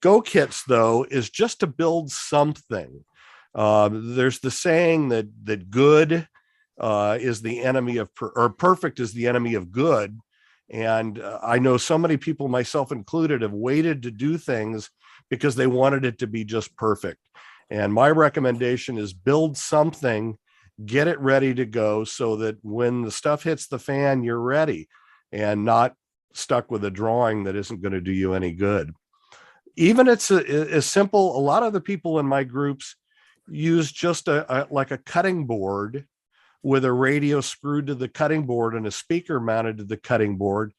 GoKits, though, is just to build something. There's the saying that good is the enemy of, or perfect is the enemy of good. And I know so many people, myself included, have waited to do things because they wanted it to be just perfect. And my recommendation is build something, get it ready to go so that when the stuff hits the fan, you're ready and not stuck with a drawing that isn't going to do you any good. Even it's as simple. A lot of the people in my groups use just like a cutting board with a radio screwed to the cutting board and a speaker mounted to the cutting board,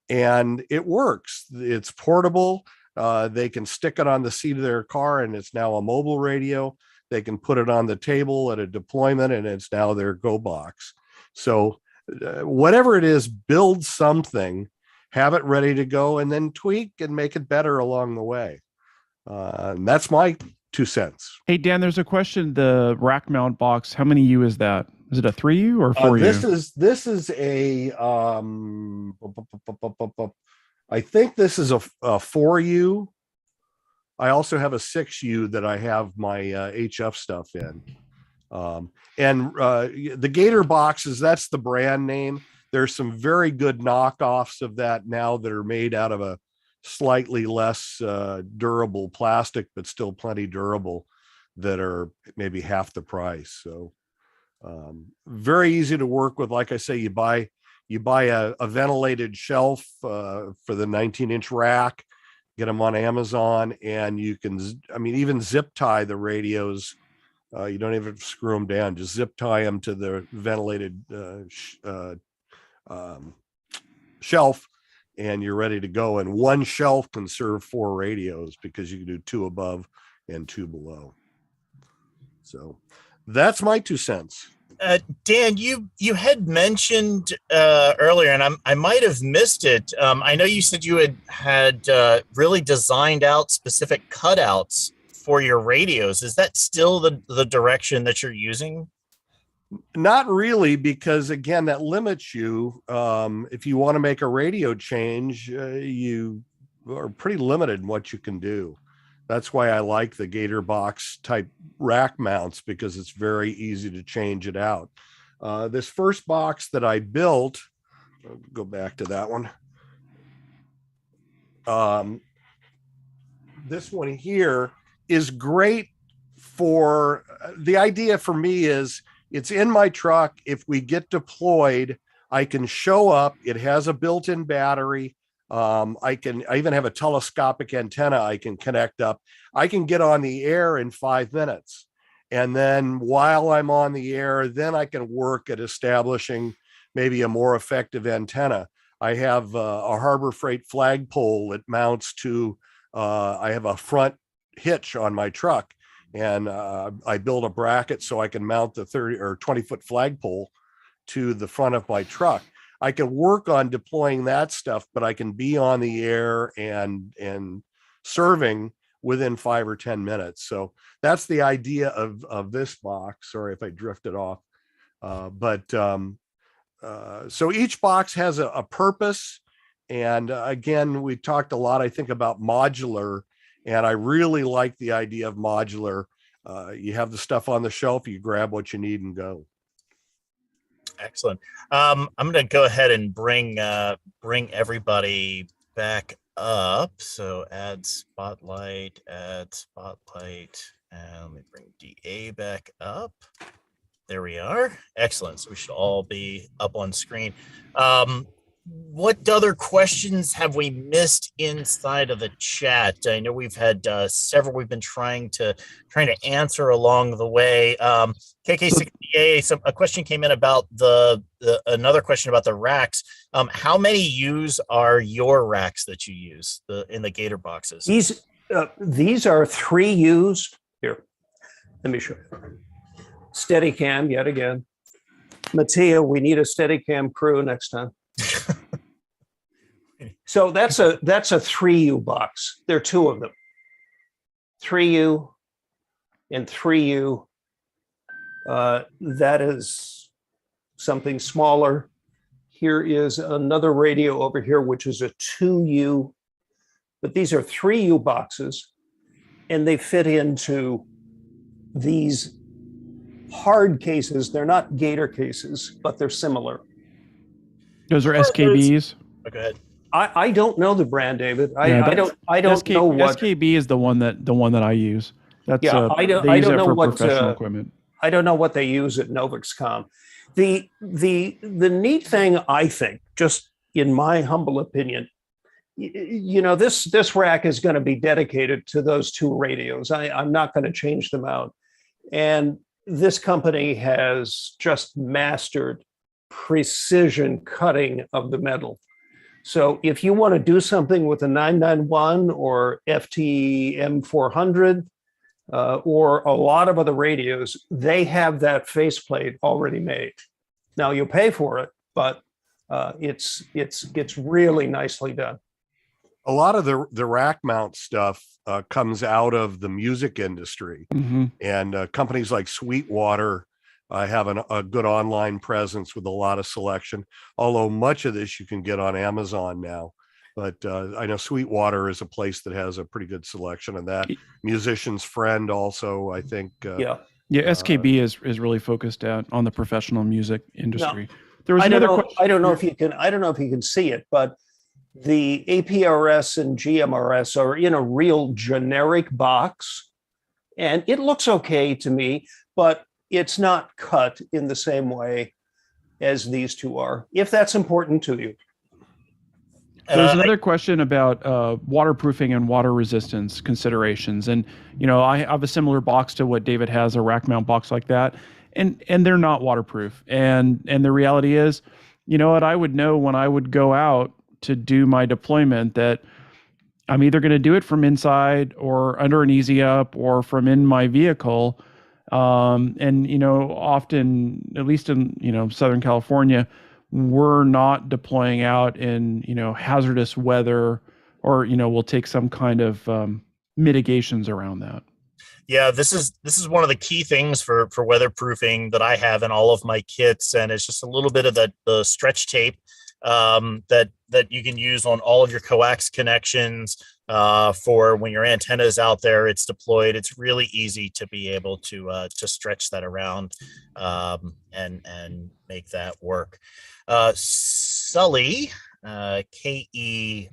and it works. It's portable. They can stick it on the seat of their car and it's now a mobile radio. They can put it on the table at a deployment and it's now their Go box. So whatever it is, build something, have it ready to go, and then tweak and make it better along the way. And that's my 2 cents. Hey, Dan, there's a question. The rack mount box, how many U is that? Is it a 3U or 4U? This is a, I think this is a 4U. I also have a 6U that I have my HF stuff in. The Gator boxes, that's the brand name. There's some very good knockoffs of that now that are made out of a slightly less durable plastic, but still plenty durable, that are maybe half the price. So very easy to work with. Like I say, you buy a ventilated shelf for the 19-inch rack. get them on Amazon, and you can, I mean, even zip tie the radios. You don't even screw them down, just zip tie them to the ventilated shelf, and you're ready to go. And one shelf can serve 4 radios because you can do 2 above and 2 below. So that's my 2 cents. Dan, you had mentioned earlier, and I might have missed it. I know you said you had really designed out specific cutouts for your radios. Is that still the direction that you're using? Not really, because again, that limits you. If you want to make a radio change, you are pretty limited in what you can do. That's why I like the Gator box type rack mounts, because it's very easy to change it out. This first box that I built, I'll go back to that one. This one here is great for, the idea for me is it's in my truck. If we get deployed, I can show up. It has a built-in battery. I even have a telescopic antenna I can connect up. I can get on the air in 5 minutes. And then while I'm on the air, then I can work at establishing maybe a more effective antenna. I have a Harbor Freight flagpole that mounts to, I have a front hitch on my truck, and I build a bracket so I can mount the 30 or 20-foot flagpole to the front of my truck. I can work on deploying that stuff, but I can be on the air and serving within 5 or 10 minutes. So that's the idea of this box. Sorry if I drifted off. So each box has a purpose. And again, we talked a lot, I think, about modular, and I really like the idea of modular. You have the stuff on the shelf, you grab what you need and go. Excellent. I'm going to go ahead and bring everybody back up. So add spotlight, and let me bring DA back up. There we are. Excellent. So we should all be up on screen. What other questions have we missed inside of the chat? I know we've had several we've been trying to answer along the way. KK60A, a question came in about another question about the racks. How many U's are your racks that you use in the Gator boxes? These are 3 U's. Here, let me show you. Steadicam yet again. Mattia, we need a Steadicam crew next time. So that's a 3U box. There are 2 of them. 3U and 3U. That is something smaller. Here is another radio over here, which is a 2U. But these are 3U boxes, and they fit into these hard cases. They're not Gator cases, but they're similar. Those are SKBs. Go ahead. I don't know the brand, David. I don't know what SKB is the one that I use. That's I don't know what professional equipment. I don't know what they use at Novxcom. The neat thing, I think, just in my humble opinion, this rack is going to be dedicated to those 2 radios. I'm not going to change them out. And this company has just mastered precision cutting of the metal. So if you want to do something with a 991 or FT-M400 or a lot of other radios, they have that faceplate already made. Now you pay for it, but it's really nicely done. A lot of the rack mount stuff comes out of the music industry, and companies like Sweetwater have a good online presence with a lot of selection, although much of this you can get on Amazon now. But I know Sweetwater is a place that has a pretty good selection of that. Musician's Friend also, I think. SKB is really focused out on the professional music industry. No, There was another question. I don't know if you can see it, but the APRS and GMRS are in a real generic box, and it looks okay to me, but it's not cut in the same way as these 2 are, if that's important to you. There's another question about waterproofing and water resistance considerations, and I have a similar box to what David has, a rack mount box like that, and they're not waterproof. And the reality is, what I would know when I would go out to do my deployment that I'm either going to do it from inside or under an easy up or from in my vehicle. And often, at least in Southern California, we're not deploying out in hazardous weather, or we'll take some kind of mitigations around that. Yeah, this is one of the key things for weatherproofing that I have in all of my kits, and it's just a little bit of the stretch tape that you can use on all of your coax connections for when your antenna is out there, it's deployed. It's really easy to be able to stretch that around and make that work. Sully, KE0RKM,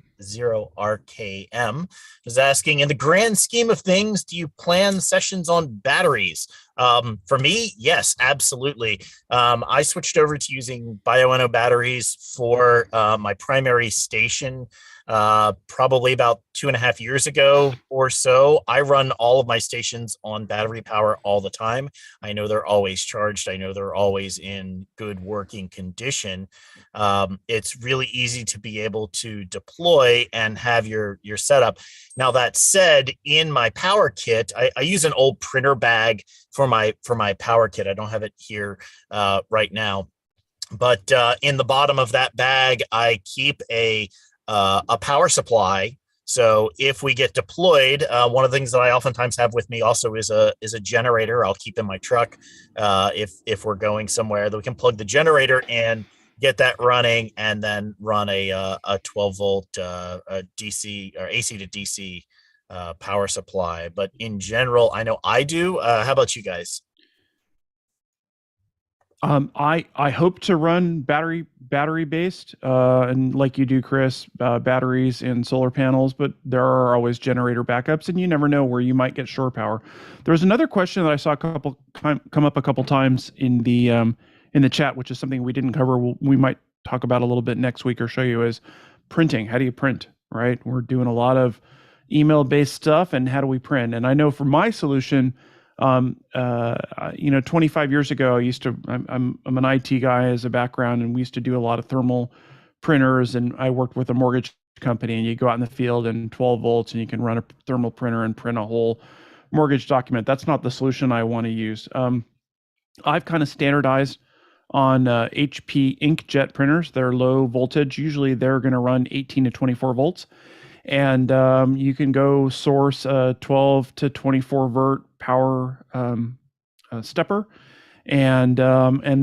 is asking, in the grand scheme of things, do you plan sessions on batteries? For me, yes, absolutely. I switched over to using bioenno batteries for my primary station probably about 2.5 years ago or so. I run all of my stations on battery power all the time. I know they're always charged. I know they're always in good working condition. It's really easy to be able to deploy and have your setup. Now, that said, in my power kit, I use an old printer bag for my power kit. I don't have it here right now, but in the bottom of that bag, I keep a power supply. So if we get deployed, one of the things that I oftentimes have with me also is a generator. I'll keep in my truck if we're going somewhere, that we can plug the generator in, get that running, and then run a 12 volt DC or AC to DC power supply. But in general, I know I do. How about you guys? I hope to run battery based, and like you do, Chris, batteries and solar panels, but there are always generator backups, and you never know where you might get shore power. There's another question that I saw come up a couple times in the chat, which is something we didn't cover. We might talk about a little bit next week or show you, is printing. How do you print, right? We're doing a lot of email based stuff, and how do we print? And I know for my solution, 25 years ago, I'm an IT guy as a background, and we used to do a lot of thermal printers, and I worked with a mortgage company, and you go out in the field and 12 volts and you can run a thermal printer and print a whole mortgage document. That's not the solution I want to use. I've kind of standardized on HP inkjet printers. They're low voltage. Usually they're going to run 18 to 24 volts. And you can go source a 12 to 24 volt power stepper, and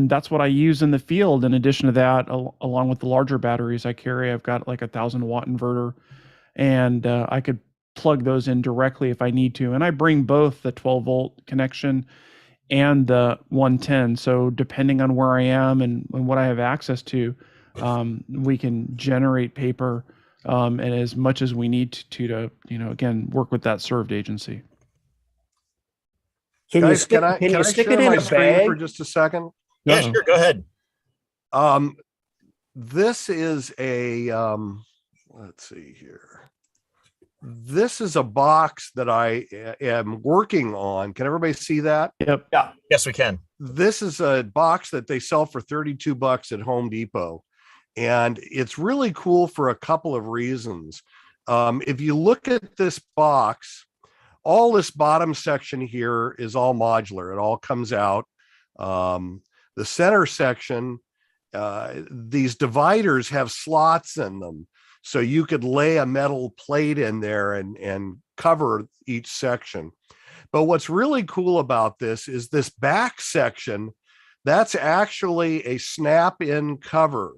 that's what I use in the field. In addition to that, along with the larger batteries I carry, I've got like 1,000-watt inverter, and I could plug those in directly if I need to. And I bring both the 12 volt connection and the 110. So depending on where I am and what I have access to, we can generate paper. And as much as we need to again, work with that served agency. Can you stick it in a bag for just a second? Yeah, sure. Go ahead. This is a let's see here. This is a box that I am working on. Can everybody see that? Yep. Yeah. Yes, we can. This is a box that they sell for $32 at Home Depot. And it's really cool for a couple of reasons. If you look at this box, all this bottom section here is all modular. It all comes out. The center section, these dividers have slots in them. So you could lay a metal plate in there and cover each section. But what's really cool about this is this back section, that's actually a snap-in cover.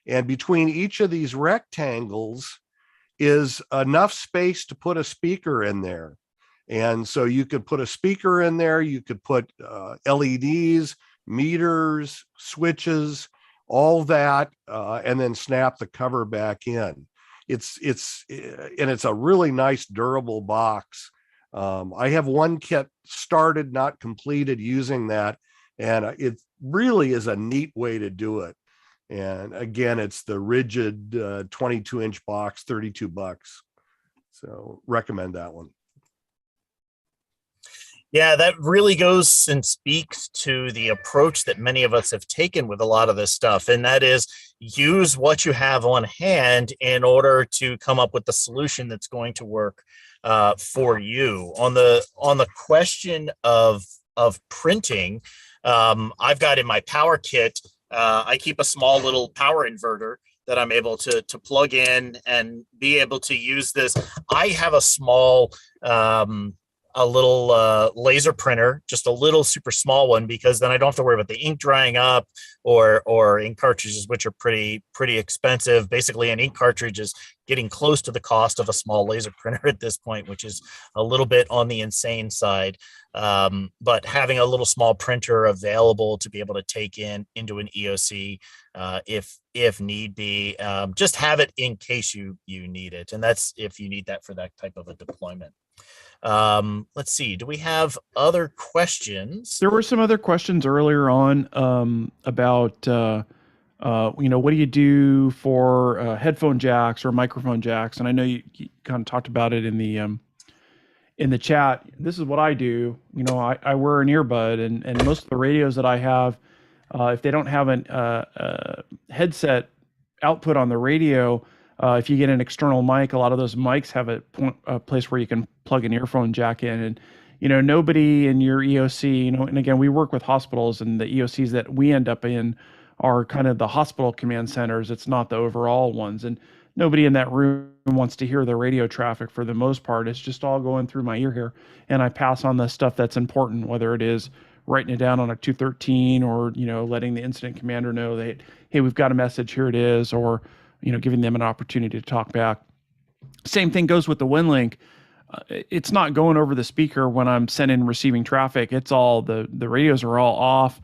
And between each of these rectangles is enough space to put a speaker in there. And so you could put a speaker in there, you could put LEDs, meters, switches, all that, and then snap the cover back in. It's a really nice durable box. I have one kit started, not completed, using that, and it really is a neat way to do it. And again, it's the rigid 22-inch box, $32. So recommend that one. Yeah, that really goes and speaks to the approach that many of us have taken with a lot of this stuff. And that is use what you have on hand in order to come up with the solution that's going to work for you. On the question of printing, I've got in my power kit, I keep a small little power inverter that I'm able to plug in and be able to use this. I have a small a little laser printer, just a little super small one, because then I don't have to worry about the ink drying up or ink cartridges, which are pretty expensive. Basically, an ink cartridge is getting close to the cost of a small laser printer at this point, which is a little bit on the insane side. But having a little small printer available to be able to take into an EOC if need be, just have it in case you need it. And that's if you need that for that type of a deployment. Let's see, do we have other questions? There were some other questions earlier on about what do you do for headphone jacks or microphone jacks? And I know you kind of talked about it in the chat. This is what I do. I wear an earbud, and most of the radios that I have, if they don't have a headset output on the radio, if you get an external mic, a lot of those mics have a place where you can plug an earphone jack in. And, nobody in your EOC, and again, we work with hospitals, and the EOCs that we end up in are kind of the hospital command centers. It's not the overall ones. And nobody in that room wants to hear the radio traffic for the most part. It's just all going through my ear here. And I pass on the stuff that's important, whether it is writing it down on a 213 or, letting the incident commander know that, hey, we've got a message, here it is, or, giving them an opportunity to talk back. Same thing goes with the Winlink. It's not going over the speaker when I'm sending and receiving traffic. It's all the radios are all off.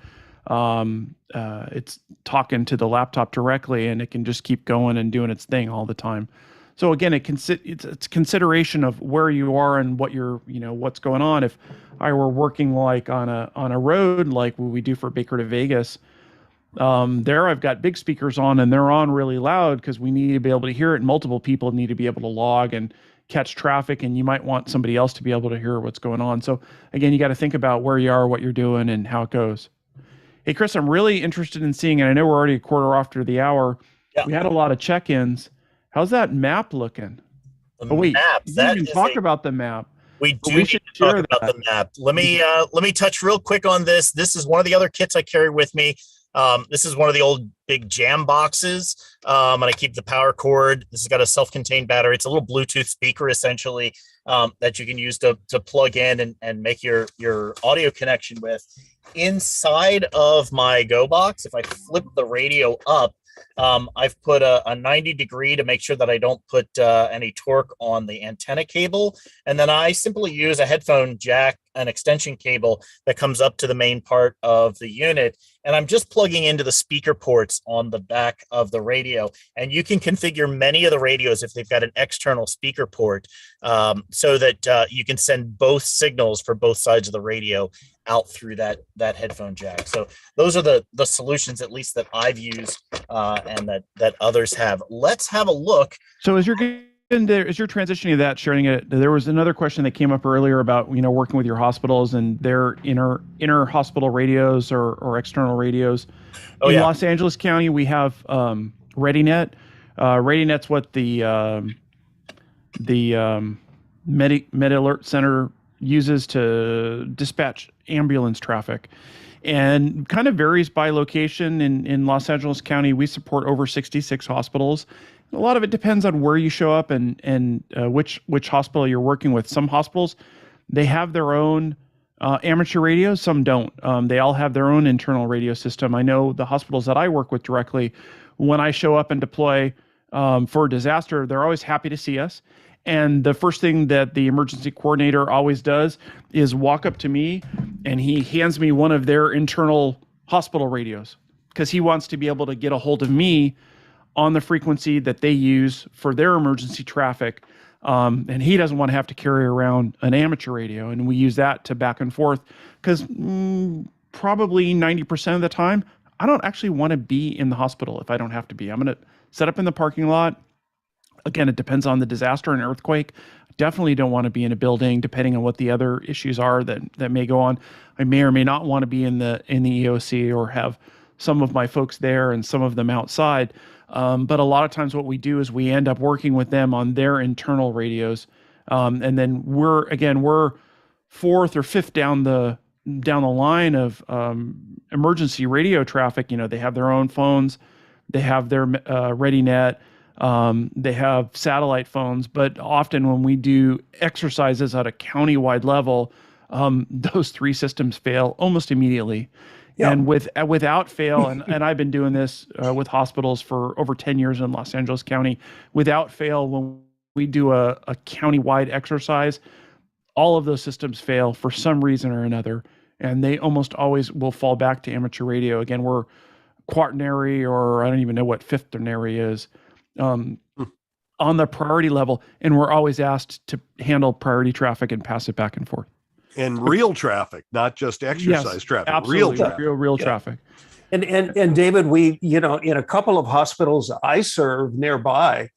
It's talking to the laptop directly, and it can just keep going and doing its thing all the time. So again, it's consideration of where you are and what what's going on. If I were working like on a road like we do for Baker to Vegas, there I've got big speakers on, and they're on really loud because we need to be able to hear it. And multiple people need to be able to log and catch traffic, and you might want somebody else to be able to hear what's going on. So again, you got to think about where you are, what you're doing, and how it goes. Hey, Chris, I'm really interested in seeing, and I know we're already a quarter after the hour. Yeah. We had a lot of check-ins. How's that map looking? We didn't even talk about the map. We do need to talk about the map. Let me touch real quick on this. This is one of the other kits I carry with me. This is one of the old big jam boxes, and I keep the power cord. This has got a self-contained battery. It's a little Bluetooth speaker, essentially, that you can use to plug in and make your audio connection with. Inside of my Go box, if I flip the radio up, I've put a 90-degree to make sure that I don't put any torque on the antenna cable. And then I simply use a headphone jack, an extension cable that comes up to the main part of the unit. And I'm just plugging into the speaker ports on the back of the radio. And you can configure many of the radios if they've got an external speaker port, so that you can send both signals for both sides of the radio out through that headphone jack. So those are the solutions, at least that I've used, and that others have. Let's have a look. So as you're transitioning to that, sharing it, there was another question that came up earlier about working with your hospitals and their inner hospital radios or external radios. In Los Angeles County, we have ReadyNet. ReadyNet's what the Med Alert Center uses to dispatch ambulance traffic, and kind of varies by location. In Los Angeles County, we support over 66 hospitals. A lot of it depends on where you show up and which hospital you're working with. Some hospitals, they have their own amateur radios, some don't. They all have their own internal radio system. I know the hospitals that I work with directly, when I show up and deploy for a disaster, they're always happy to see us. And the first thing that the emergency coordinator always does is walk up to me, and he hands me one of their internal hospital radios, because he wants to be able to get a hold of me on the frequency that they use for their emergency traffic. And he doesn't want to have to carry around an amateur radio. And we use that to back and forth, because probably 90% of the time, I don't actually want to be in the hospital if I don't have to be. I'm going to set up in the parking lot. Again, it depends on the disaster and earthquake. Definitely don't want to be in a building, depending on what the other issues are that may go on. I may or may not want to be in the EOC or have some of my folks there and some of them outside. But a lot of times what we do is we end up working with them on their internal radios. And then we're fourth or fifth down the line of emergency radio traffic. You know, they have their own phones, they have their ReadyNet, they have satellite phones, but often when we do exercises at a county-wide level, those three systems fail almost immediately. Yeah. And without fail, and I've been doing this with hospitals for over 10 years in Los Angeles County, without fail, when we do a county-wide exercise, all of those systems fail for some reason or another, and they almost always will fall back to amateur radio. Again, we're quaternary, or I don't even know what fifth ternary is, on the priority level, and we're always asked to handle priority traffic and pass it back and forth. And real traffic, not just exercise traffic. Absolutely. Real traffic. Real traffic. And David, we, in a couple of hospitals I serve nearby,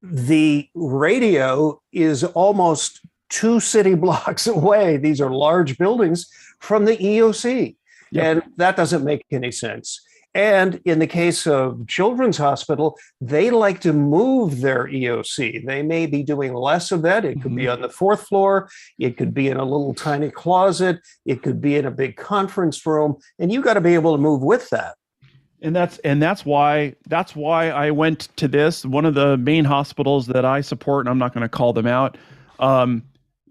the radio is almost 2 city blocks away. These are large buildings from the EOC. Yep. And that doesn't make any sense. And in the case of Children's Hospital, they like to move their EOC. They may be doing less of that. It could be on the 4th floor. It could be in a little tiny closet. It could be in a big conference room. And you got to be able to move with that. And that's why I went to this. One of the main hospitals that I support, and I'm not going to call them out,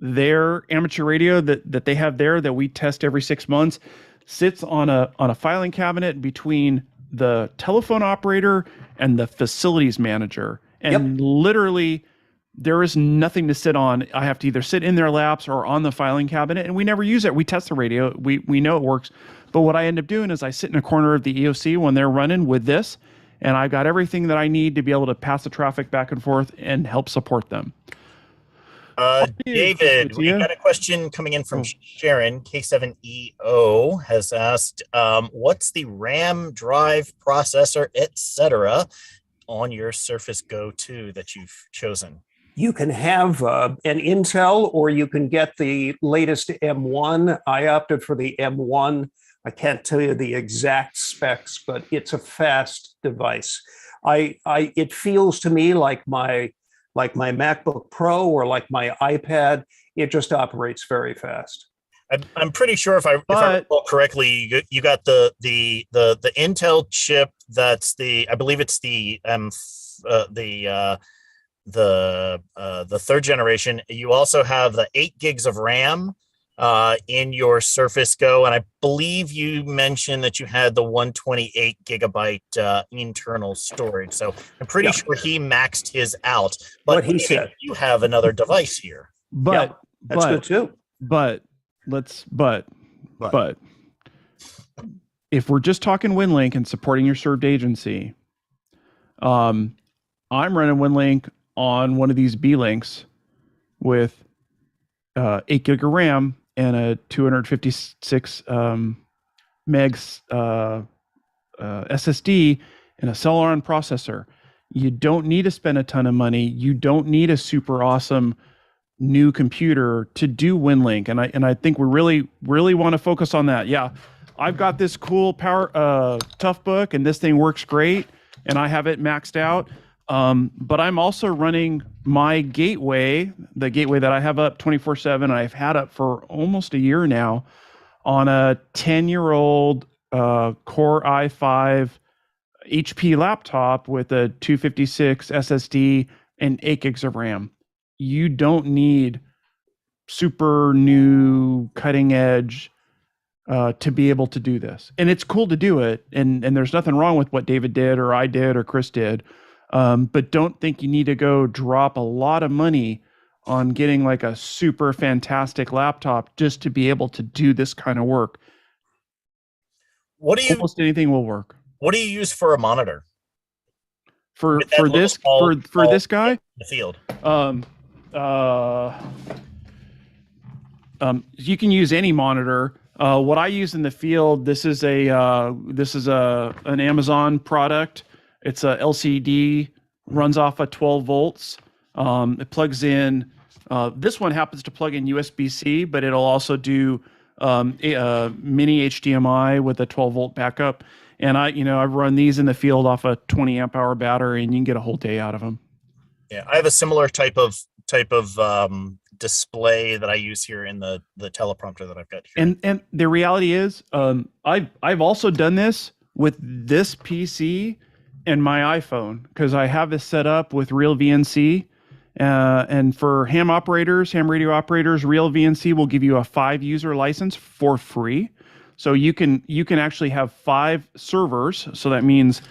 their amateur radio that they have there that we test every 6 months sits on a filing cabinet between the telephone operator and the facilities manager. And literally there is nothing to sit on. I have to either sit in their laps or on the filing cabinet, and we never use it. We test the radio. We know it works. But what I end up doing is I sit in a corner of the EOC when they're running with this, and I've got everything that I need to be able to pass the traffic back and forth and help support them. David, we got a question coming in from Sharon. K7EO has asked, what's the RAM, drive, processor, etc. on your Surface Go 2 that you've chosen? You can have an Intel, or you can get the latest M1. I opted for the M1. I can't tell you the exact specs, but it's a fast device. It feels to me like my MacBook Pro or like my iPad. It just operates very fast. I'm pretty sure if I recall correctly, you got the Intel chip. That's I believe it's the 3rd generation. You also have the 8 gigs of RAM in your Surface Go, and I believe you mentioned that you had the 128 gigabyte internal storage. So I'm pretty sure he maxed his out. But what he said, you have another device here. But that's good too. But if we're just talking Winlink and supporting your served agency, I'm running Winlink on one of these B-Links with 8 gig of RAM and a 256 megs SSD and a Celeron processor. You don't need to spend a ton of money. You don't need a super awesome new computer to do Winlink, and I think we really want to focus on that. Yeah, I've got this cool power Toughbook, and this thing works great, and I have it maxed out. But I'm also running my gateway, the gateway that I have up 24/7. I've had up for almost a year now, on a 10-year-old Core i5 HP laptop with a 256 SSD and 8 gigs of RAM. You don't need super new cutting edge to be able to do this. And it's cool to do it. And there's nothing wrong with what David did or I did or Chris did. But don't think you need to go drop a lot of money on getting like a super fantastic laptop just to be able to do this kind of work. Almost anything will work. What do you use for a monitor? For this guy? In the field. You can use any monitor. What I use in the field, this is an Amazon product. It's a LCD, runs off of 12 volts. It plugs in. This one happens to plug in USB-C, but it'll also do a mini HDMI with a 12 volt backup. And I've run these in the field off a 20 amp hour battery, and you can get a whole day out of them. Yeah, I have a similar type of display that I use here in the teleprompter that I've got here. And the reality is, I've also done this with this PC and my iPhone, because I have this set up with Real VNC. And for ham radio operators, Real VNC will give you a 5-user license for free. So you can actually have 5 servers. So that means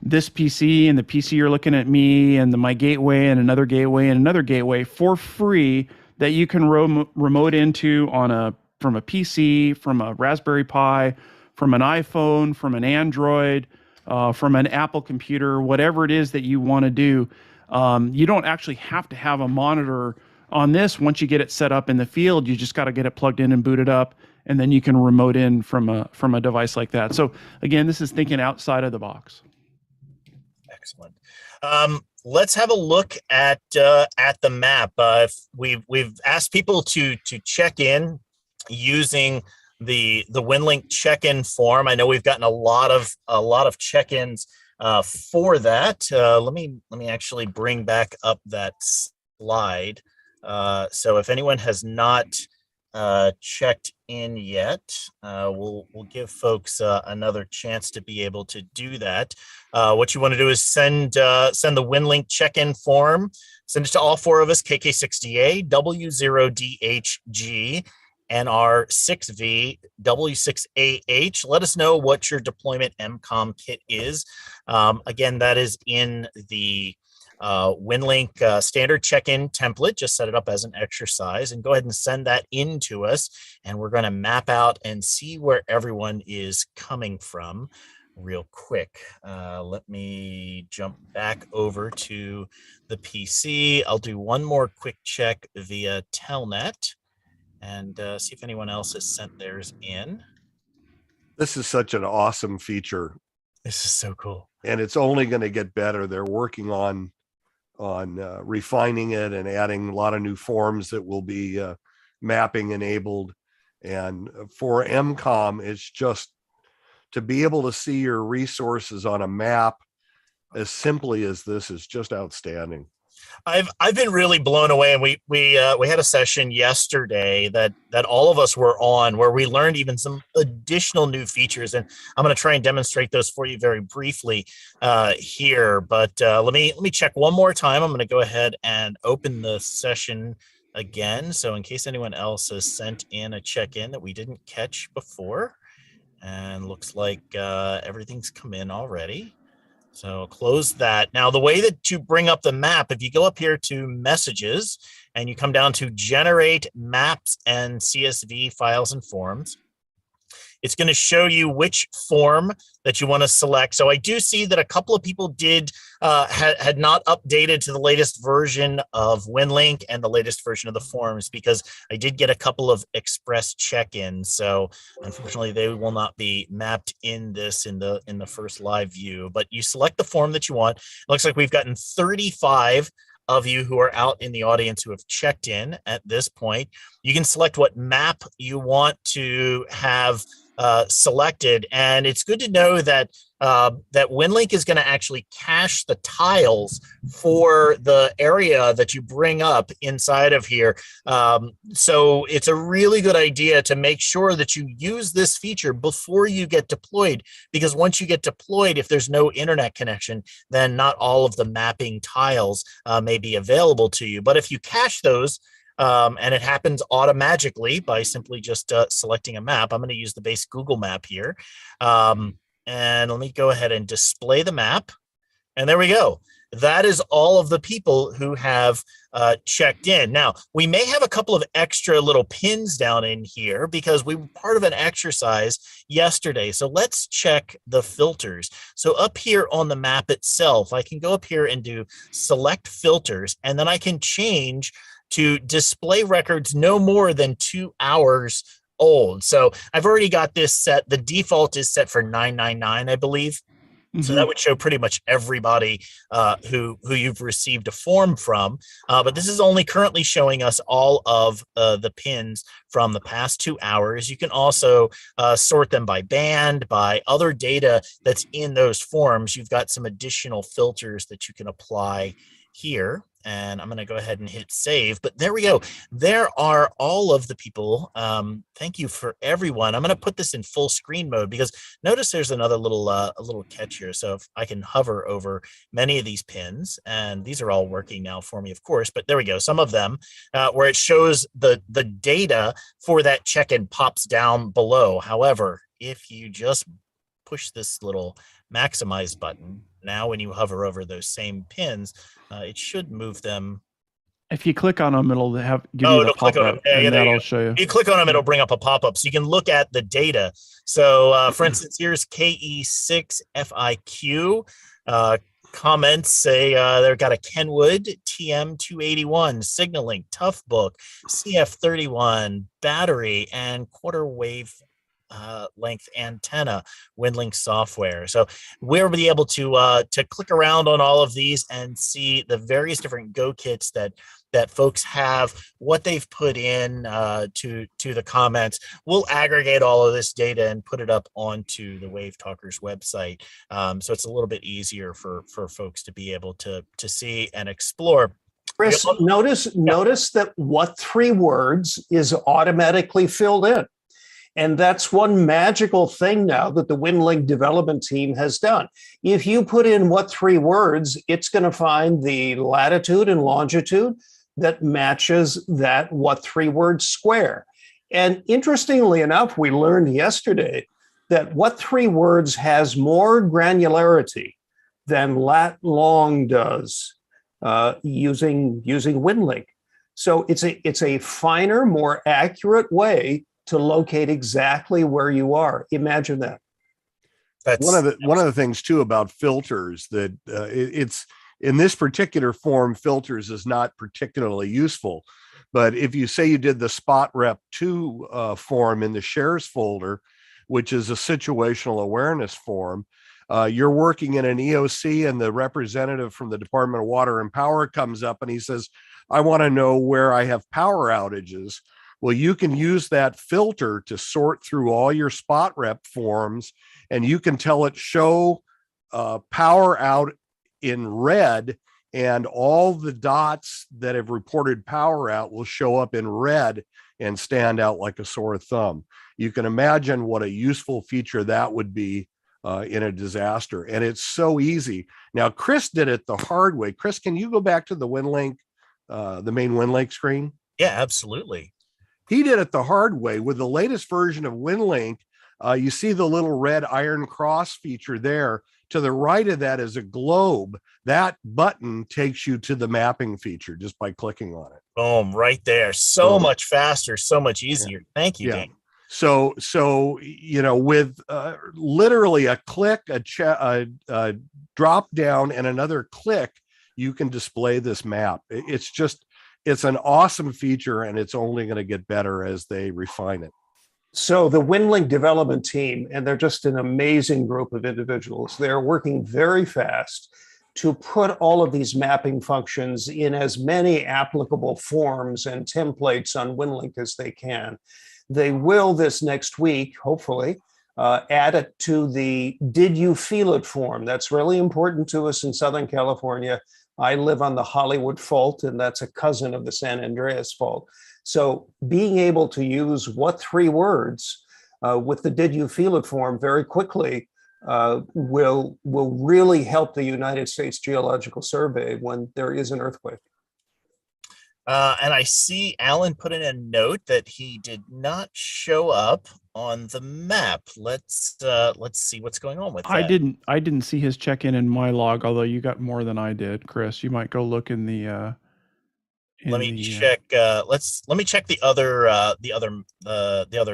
this PC and the PC you're looking at me and my gateway and another gateway and another gateway for free that you can remote into from a PC, from a Raspberry Pi, from an iPhone, from an Android, from an Apple computer, whatever it is that you want to do. You don't actually have to have a monitor on this. Once you get it set up in the field, you just got to get it plugged in and booted up, and then you can remote in from a device like that. So again, this is thinking outside of the box. Excellent. Let's have a look at the map. We've asked people to check in using the Winlink check-in form. I know we've gotten a lot of check-ins for that. Let me actually bring back up that slide. So if anyone has not checked in yet, we'll give folks another chance to be able to do that. What you want to do is send the Winlink check-in form. Send it to all 4 of us: KK6DA, W0DHG, NR6V, W6AH. Let us know what your deployment EmComm kit is. Again, that is in the Winlink standard check-in template. Just set it up as an exercise and go ahead and send that in to us. And we're going to map out and see where everyone is coming from real quick. Let me jump back over to the PC. I'll do one more quick check via Telnet and see if anyone else has sent theirs in. This is such an awesome feature. This is so cool. And it's only going to get better. They're working on refining it and adding a lot of new forms that will be mapping enabled. And for EmComm, it's just to be able to see your resources on a map as simply as this is just outstanding. I've been really blown away, and we had a session yesterday that all of us were on where we learned even some additional new features, and I'm going to try and demonstrate those for you very briefly here. But let me check one more time. I'm going to go ahead and open the session again, so in case anyone else has sent in a check-in that we didn't catch before, and looks like everything's come in already. So close that. Now, the way that to bring up the map, if you go up here to messages and you come down to generate maps and CSV files and forms, it's going to show you which form that you want to select. So I do see that a couple of people had not updated to the latest version of Winlink and the latest version of the forms, because I did get a couple of express check-ins. So unfortunately, they will not be mapped in the first live view. But you select the form that you want. It looks like we've gotten 35 of you who are out in the audience who have checked in at this point. You can select what map you want to have selected, and it's good to know that that Winlink is going to actually cache the tiles for the area that you bring up inside of here. So it's a really good idea to make sure that you use this feature before you get deployed, because once you get deployed, if there's no internet connection, then not all of the mapping tiles may be available to you. But if you cache those, and it happens automatically by simply just selecting a map. I'm going to use the base Google map here. And let me go ahead and display the map. And there we go. That is all of the people who have checked in. Now, we may have a couple of extra little pins down in here because we were part of an exercise yesterday. So let's check the filters. So up here on the map itself, I can go up here and do select filters, and then I can change to display records no more than 2 hours old. So I've already got this set. The default is set for 999, I believe. So that would show pretty much everybody who you've received a form from. But this is only currently showing us all of the pins from the past 2 hours. You can also sort them by band, by other data that's in those forms. You've got some additional filters that you can apply here. And I'm going to go ahead and hit save. But there we go. There are all of the people. Thank you for everyone. I'm going to put this in full screen mode because notice there's another little a little catch here. So if I can hover over many of these pins, and these are all working now for me, of course. But there we go. Some of them where it shows the data for that check-in pops down below. However, if you just push this little maximize button, now when you hover over those same pins, it should move them. If you click on them, it'll give you the pop-up, and that'll show you. If you click on them, it'll bring up a pop-up, so you can look at the data. So, for instance, here's KE6FIQ. Comments say they've got a Kenwood TM281, Signalink, Toughbook, CF31, battery, and quarter wave length antenna, Winlink software. So we'll be able to click around on all of these and see the various different Go kits that folks have, what they've put in to the comments. We'll aggregate all of this data and put it up onto the WaveTalkers website. So it's a little bit easier for folks to be able to see and explore. Chris, notice that what 3 words is automatically filled in. And that's one magical thing now that the Winlink development team has done. If you put in what 3 words, it's going to find the latitude and longitude that matches that what 3 words square. And interestingly enough, we learned yesterday that what 3 words has more granularity than lat long does using Winlink. So it's a finer, more accurate way to locate exactly where you are. Imagine that. That's one of the things too about filters that it's in this particular form, filters is not particularly useful. But if you say you did the spot rep 2 form in the shares folder, which is a situational awareness form, you're working in an EOC and the representative from the Department of Water and Power comes up and he says, I want to know where I have power outages. Well, you can use that filter to sort through all your spot rep forms, and you can tell it show power out in red, and all the dots that have reported power out will show up in red and stand out like a sore thumb. You can imagine what a useful feature that would be in a disaster. And it's so easy. Now, Chris did it the hard way. Chris, can you go back to the Winlink, the main Winlink screen? Yeah, absolutely. He did it the hard way. With the latest version of Winlink, you see the little red iron cross feature there. To the right of that is a globe. That button takes you to the mapping feature just by clicking on it. Boom, right there. So much faster, so much easier. Yeah. Thank you, Dan. So with literally a click, a drop down, and another click, you can display this map. It's an awesome feature, and it's only going to get better as they refine it. So the Winlink development team, and they're just an amazing group of individuals, they're working very fast to put all of these mapping functions in as many applicable forms and templates on Winlink as they can. They will this next week, hopefully, add it to the Did You Feel It form. That's really important to us in Southern California. I live on the Hollywood Fault, and that's a cousin of the San Andreas Fault. So being able to use what 3 words with the Did You Feel It form very quickly will really help the United States Geological Survey when there is an earthquake. And I see Alan put in a note that he did not show up on the map. Let's see what's going on with that. I didn't see his check-in in my log, although you got more than I did, Chris. You might go look in the let me check let me check the other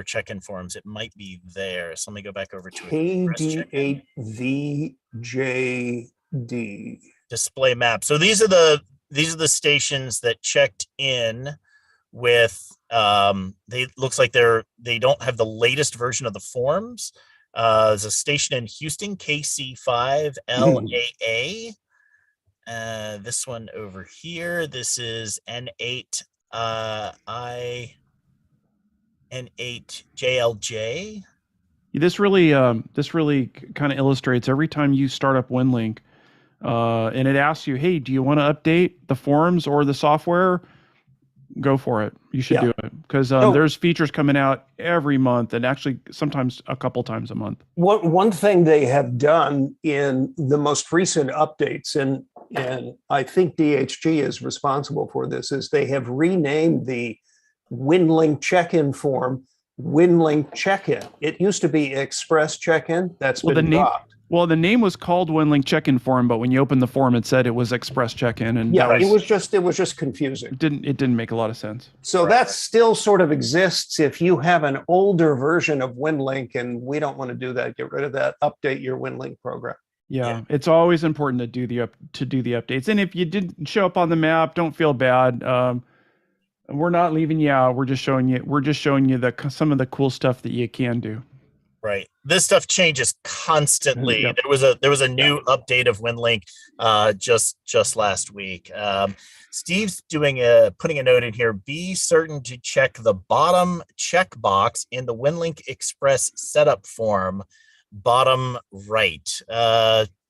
check-in forms. It might be there. So let me go back over to KD8VJD display map. So these are the stations that checked in with they looks like they don't have the latest version of the forms. There's a station in Houston, KC5LAA. This one over here, this is N8 N8JLJ. This really kind of illustrates every time you start up Winlink, and it asks you, hey, do you want to update the forms or the software? Go for it. You should do it, because there's features coming out every month, and actually sometimes a couple times a month. One thing they have done in the most recent updates, and I think DHG is responsible for this, is they have renamed the Winlink check-in form Winlink Check-in. It used to be Express Check-in. That's been dropped. Well, the name was called Winlink Checkin Form, but when you opened the form, it said it was Express Check-in, and it was just confusing. It didn't make a lot of sense. So that still sort of exists. If you have an older version of Winlink, and we don't want to do that, get rid of that. Update your Winlink program. Yeah, it's always important to do the updates. And if you didn't show up on the map, don't feel bad. We're not leaving you out. We're just showing you some of the cool stuff that you can do. Right. This stuff changes constantly. Yep. There was a new update of Winlink just last week. Steve's putting a note in here. Be certain to check the bottom checkbox in the Winlink Express setup form, bottom right.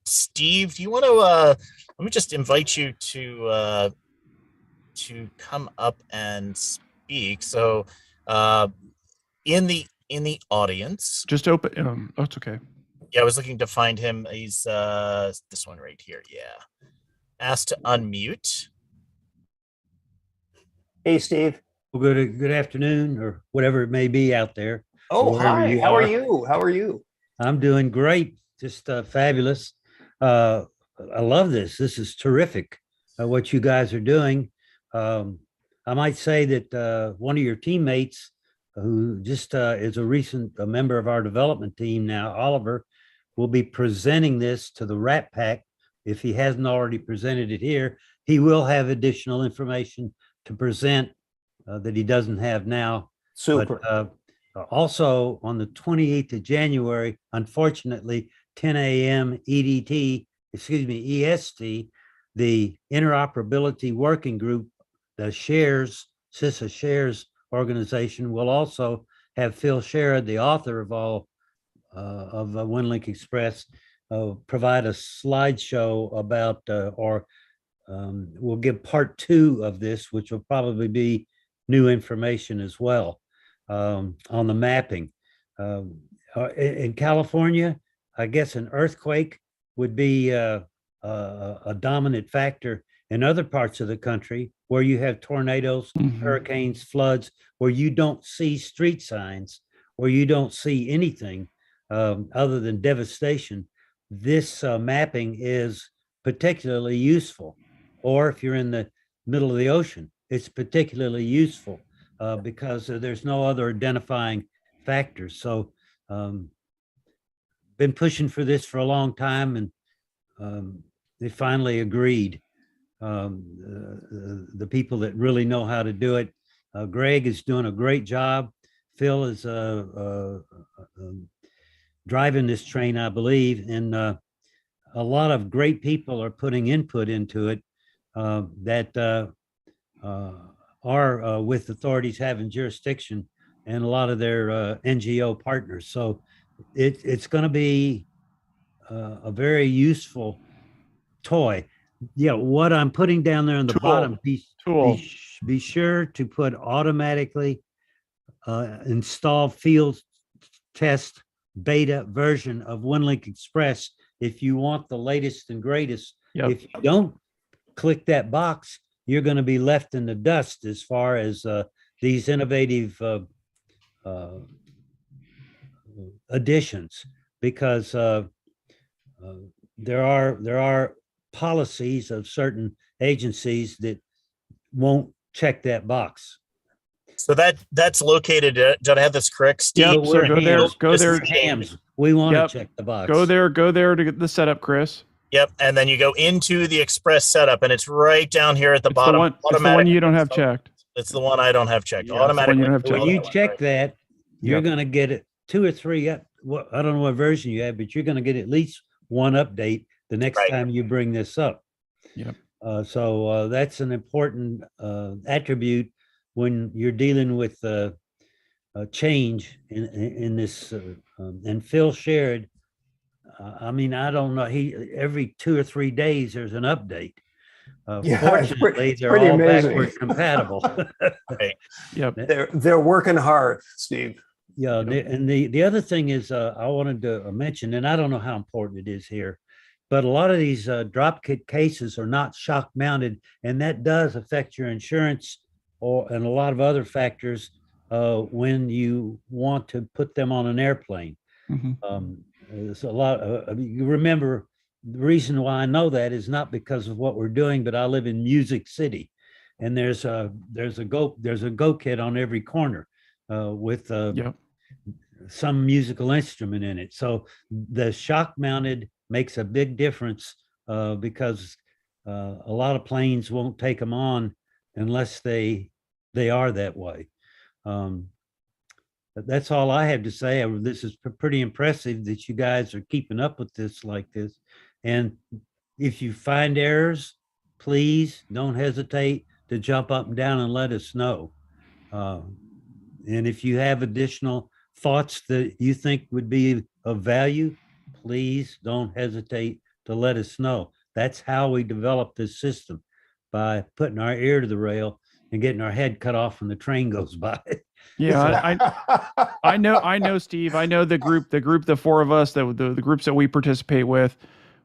Steve, do you want to let me just invite you to come up and speak. So in the audience, just open. Oh, it's okay. Yeah, I was looking to find him. He's this one right here. Yeah, asked to unmute. Hey, Steve. Well, good afternoon, or whatever it may be out there. Oh, hi. How are you? I'm doing great. Just fabulous. I love this. This is terrific. What you guys are doing. I might say that one of your teammates, who just is a member of our development team now, Oliver, will be presenting this to the Rat Pack. If he hasn't already presented it here, he will have additional information to present that he doesn't have now. Super. But, also on the 28th of January, unfortunately, 10 a.m. EST, the Interoperability Working Group, the CISA Shares organization, will also have Phil Sherrod, the author of Winlink Express, provide a slideshow about, we'll give part 2 of this, which will probably be new information as well on the mapping. In California, I guess an earthquake would be a dominant factor. In other parts of the country where you have tornadoes, hurricanes, floods, where you don't see street signs, where you don't see anything other than devastation, this mapping is particularly useful. Or if you're in the middle of the ocean, it's particularly useful because there's no other identifying factors. So been pushing for this for a long time, and they finally agreed. The people that really know how to do it. Greg is doing a great job. Phil is driving this train, I believe, and a lot of great people are putting input into it that are with authorities having jurisdiction and a lot of their NGO partners. So it's going to be a very useful toy. Yeah, what I'm putting down there on the bottom, be sure to put automatically install field test beta version of Winlink Express if you want the latest and greatest. Yep. If you don't click that box, you're going to be left in the dust as far as these innovative additions, because there are policies of certain agencies that won't check that box. So that's located. Did I have this correct, Steve? Yep, so go there. Hams. We want to check the box. Go there to get the setup, Chris. Yep, and then you go into the Express setup, and it's right down here at the bottom. It's the one you don't have checked. It's the one I don't have checked. Yeah, it's the one you Automatically. don't have When checked. you check that, you're Yep. going to get it 2 or 3. Well, I don't know what version you have, but you're going to get at least one update the next Right. time you bring this up. Yep. So that's an important attribute when you're dealing with change in this. And Phil shared. I mean, I don't know. Every 2 or 3 days there's an update. Yeah, it's Fortunately, they're pretty all amazing. backward compatible. Yep. They're working hard, Steve. Yeah, Yep. and the other thing is I wanted to mention, and I don't know how important it is here, but a lot of these drop kit cases are not shock mounted, and that does affect your insurance and a lot of other factors when you want to put them on an airplane. Mhm. There's a lot. You remember the reason why I know that is not because of what we're doing, but I live in Music City, and there's a Go Kit on every corner with Yep. some musical instrument in it. So the shock mounted makes a big difference because a lot of planes won't take them on unless they are that way. But that's all I have to say. This is pretty impressive that you guys are keeping up with this like this. And if you find errors, please don't hesitate to jump up and down and let us know. And if you have additional thoughts that you think would be of value, please don't hesitate to let us know. That's how we develop this system, by putting our ear to the rail and getting our head cut off when the train goes by. Yeah, I know, Steve. I know the group, the 4 of us, the groups that we participate with.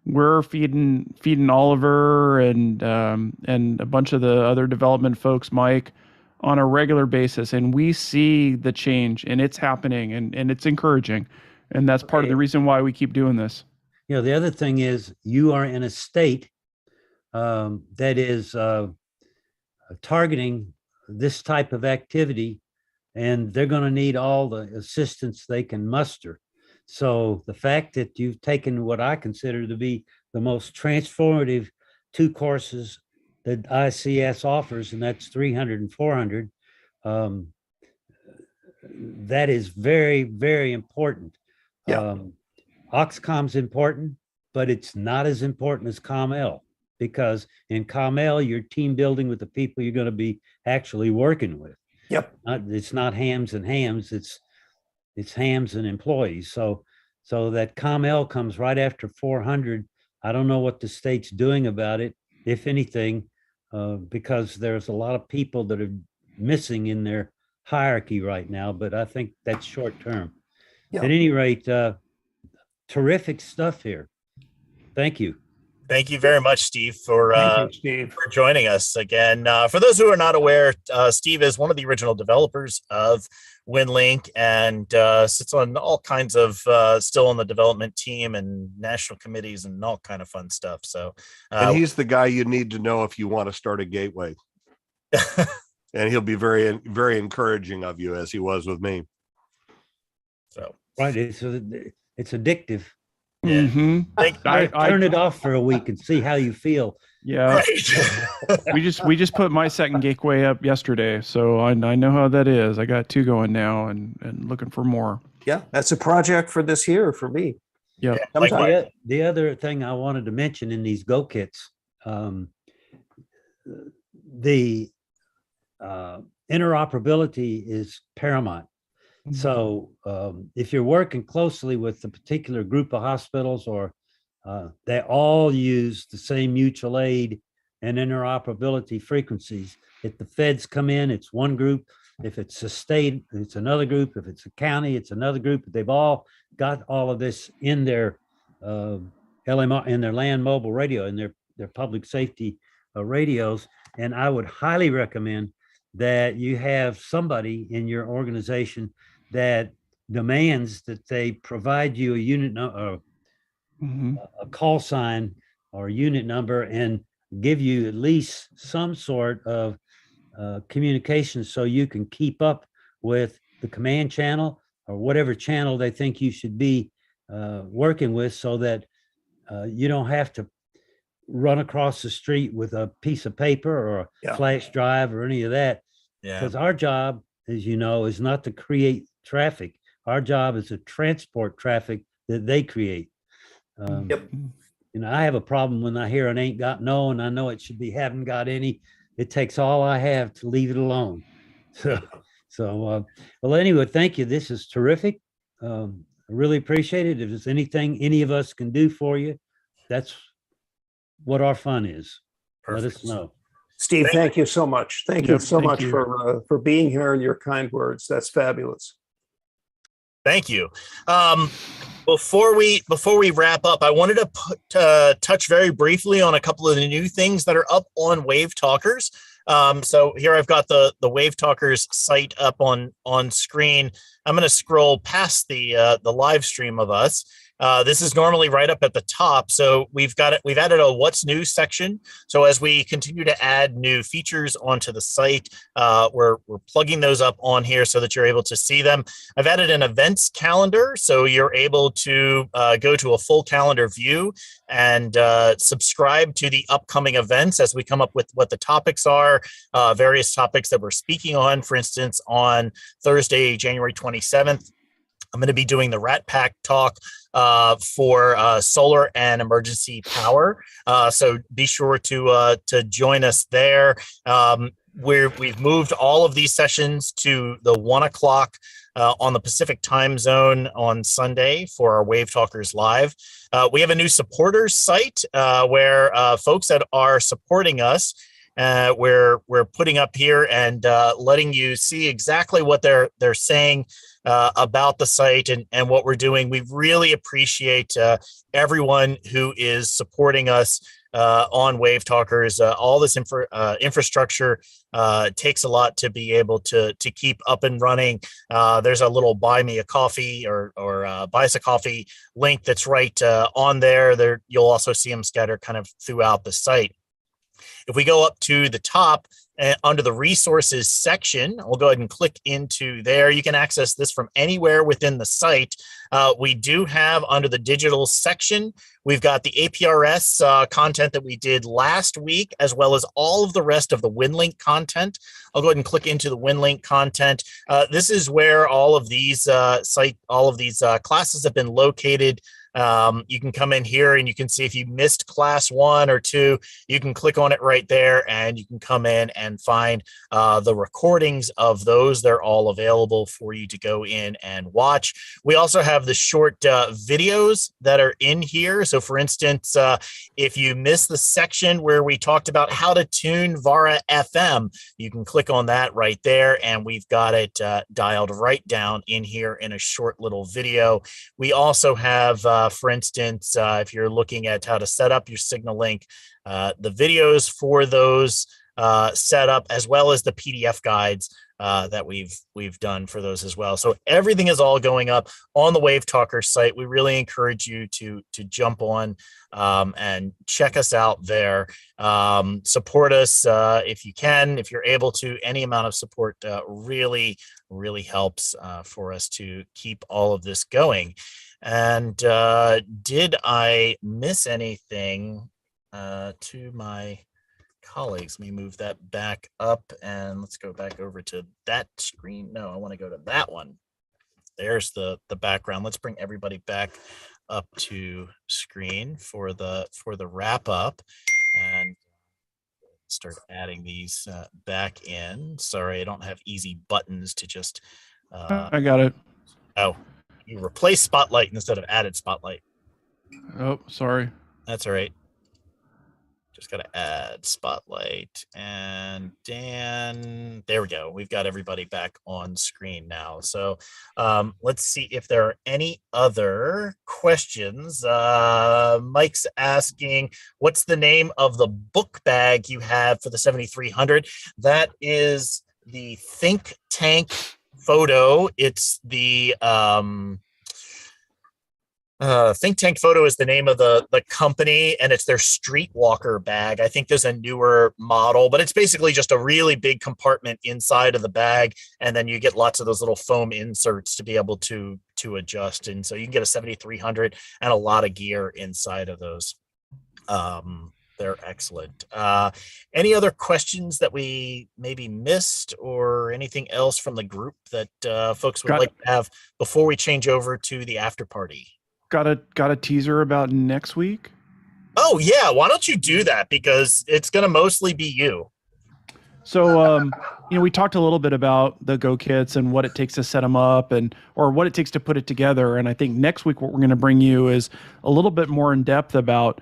We're feeding Oliver and a bunch of the other development folks, Mike, on a regular basis, and we see the change, and it's happening, and it's encouraging, and that's part of the reason why we keep doing this. You know, the other thing is you are in a state that is targeting this type of activity, and they're going to need all the assistance they can muster. So the fact that you've taken what I consider to be the most transformative 2 courses that ICS offers, and that's 300 and 400, that is very, very important. Yeah. Oxcom's important, but it's not as important as ComL, because in ComL, you're team building with the people you're going to be actually working with. Yep. It's not hams and hams, it's hams and employees. So that ComL comes right after 400. I don't know what the state's doing about it, if anything, because there's a lot of people that are missing in their hierarchy right now, but I think that's short term. Yeah. At any rate, terrific stuff here. Thank you. Thank you very much, Steve, for Thank you, Steve. for joining us again. For those who are not aware, Steve is one of the original developers of Winlink and sits on all kinds of still on the development team and national committees and all kind of fun stuff. So, and he's the guy you need to know if you want to start a gateway. And he'll be very, very encouraging of you, as he was with me. So, right, it's addictive. Yeah. Mm-hmm. Turn it off for a week and see how you feel. Yeah. Right. we just put my second gateway up yesterday, so I know how that is. I got 2 going now and looking for more. Yeah, that's a project for this year for me. Yeah. The other thing I wanted to mention in these Go Kits, the interoperability is paramount. So if you're working closely with a particular group of hospitals, or they all use the same mutual aid and interoperability frequencies. If the feds come in, it's one group. If it's a state, it's another group. If it's a county, it's another group. They've all got all of this in their LMR, in their land mobile radio, in their public safety radios. And I would highly recommend that you have somebody in your organization that demands that they provide you a unit number, a call sign or unit number, and give you at least some sort of communication so you can keep up with the command channel or whatever channel they think you should be working with, so that you don't have to run across the street with a piece of paper or a flash drive or any of that. Yeah. Because our job, as you know, is not to create traffic. Our job is to transport traffic that they create. Yep. You know, I have a problem when I hear it ain't got no, and I know it should be haven't got any. It takes all I have to leave it alone. Well, anyway, thank you. This is terrific. I really appreciate it. If there's anything any of us can do for you, that's what our fun is. Let us Perfect. know. Steve, thank you so much. Thank you Yep, so thank much you. for being here and your kind words. That's fabulous. Thank you. Before we wrap up, I wanted to touch very briefly on a couple of the new things that are up on WaveTalkers. So here I've got the WaveTalkers site up on screen. I'm going to scroll past the live stream of us. This is normally right up at the top. So we've added a what's new section. So as we continue to add new features onto the site, we're plugging those up on here so that you're able to see them. I've added an events calendar, so you're able to go to a full calendar view and subscribe to the upcoming events as we come up with what the topics are, various topics that we're speaking on. For instance, on Thursday, January 27th, I'm going to be doing the Rat Pack talk for solar and emergency power. So be sure to join us there. We've moved all of these sessions to the 1 o'clock on the Pacific time zone on Sunday for our WaveTalkers Live. We have a new supporters site where folks that are supporting us, we're putting up here and letting you see exactly what they're saying about the site and what we're doing. We really appreciate everyone who is supporting us on WaveTalkers. All this infrastructure takes a lot to be able to keep up and running. There's a little buy me a coffee or buy us a coffee link that's right on there. You'll also see them scattered kind of throughout the site. If we go up to the top under the resources section, we'll go ahead and click into there. You can access this from anywhere within the site. We do have under the digital section, we've got the APRS content that we did last week, as well as all of the rest of the Winlink content. I'll go ahead and click into the Winlink content. This is where all of these classes have been located. You can come in here and you can see if you missed class 1 or 2, you can click on it right there and you can come in and find the recordings of those. They're all available for you to go in and watch. We also have the short videos that are in here. So for instance, if you missed the section where we talked about how to tune Vara FM, you can click on that right there and we've got it dialed right down in here in a short little video. We also have for instance, if you're looking at how to set up your Signal Link, the videos for those set up, as well as the PDF guides that we've done for those as well. So everything is all going up on the WaveTalker site. We really encourage you to jump on and check us out there. Support us if you can, if you're able to. Any amount of support really helps for us to keep all of this going. And did I miss anything to my colleagues? Let me move that back up and let's go back over to that screen. No, I want to go to that one. There's the background. Let's bring everybody back up to screen for the wrap up and start adding these back in. Sorry, I don't have easy buttons to just I got it. Oh, you replace Spotlight instead of added Spotlight. Oh, sorry. That's all right. Just got to add Spotlight. And Dan, there we go. We've got everybody back on screen now. So let's see if there are any other questions. Mike's asking, what's the name of the book bag you have for the 7300? That is the Think Tank Photo. It's the Think Tank Photo is the name of the company, and it's their Streetwalker bag. I think there's a newer model, but it's basically just a really big compartment inside of the bag, and then you get lots of those little foam inserts to be able to adjust. And so you can get a 7300 and a lot of gear inside of those. They're excellent. Any other questions that we maybe missed, or anything else from the group that folks would like to have before we change over to the after party? Got a teaser about next week? Oh yeah, why don't you do that, because it's going to mostly be you. So, we talked a little bit about the GoKits and what it takes to set them up, or what it takes to put it together. And I think next week what we're going to bring you is a little bit more in depth about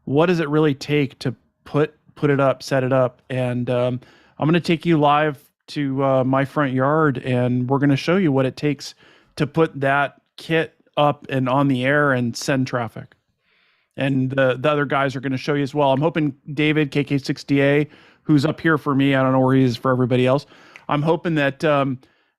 what does it really take to put it up, set it up. And I'm going to take you live to my front yard, and we're going to show you what it takes to put that kit up and on the air and send traffic. And the other guys are going to show you as well. I'm hoping David, KK6DA, who's up here for me, I don't know where he is for everybody else. I'm hoping that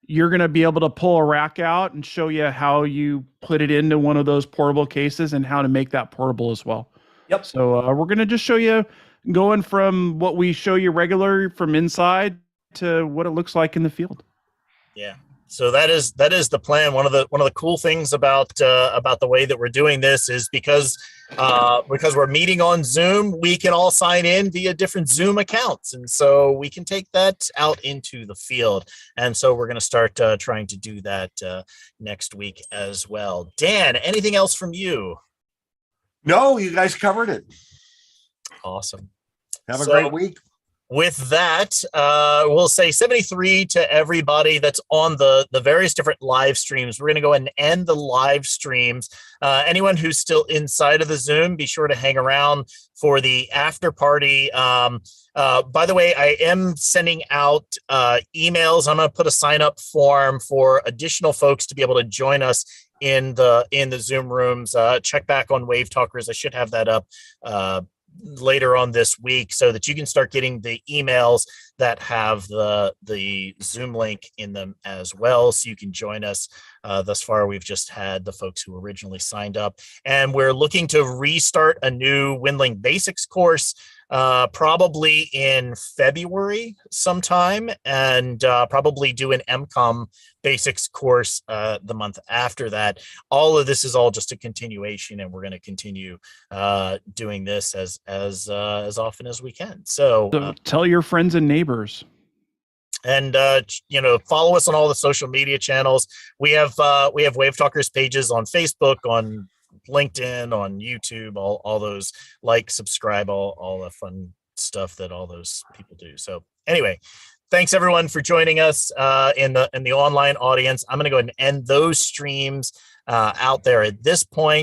you're going to be able to pull a rack out and show you how you put it into one of those portable cases and how to make that portable as well. Yep. So we're going to just show you going from what we show you regular from inside to what it looks like in the field. Yeah. So that is the plan. One of the cool things about the way that we're doing this is because we're meeting on Zoom, we can all sign in via different Zoom accounts, and so we can take that out into the field. And so we're going to start trying to do that next week as well. Dan, anything else from you? No, you guys covered it. Awesome. Have a great week. With that, we'll say 73 to everybody that's on the various different live streams. We're going to go ahead and end the live streams. Anyone who's still inside of the Zoom, be sure to hang around for the after party. By the way, I am sending out emails. I'm going to put a sign up form for additional folks to be able to join us in the Zoom rooms. Check back on WaveTalkers. I should have that up later on this week, so that you can start getting the emails that have the Zoom link in them as well, so you can join us. Thus far, we've just had the folks who originally signed up, and we're looking to restart a new Winlink Basics course probably in February sometime, and probably do an EmComm Basics course the month after that. All of this is all just a continuation, and we're going to continue doing this as often as we can. So tell your friends and neighbors. And follow us on all the social media channels. We have WaveTalkers pages on Facebook, on LinkedIn, on YouTube, all those, like, subscribe, all the fun stuff that all those people do. So anyway, thanks everyone for joining us in the online audience. I'm going to go ahead and end those streams out there at this point.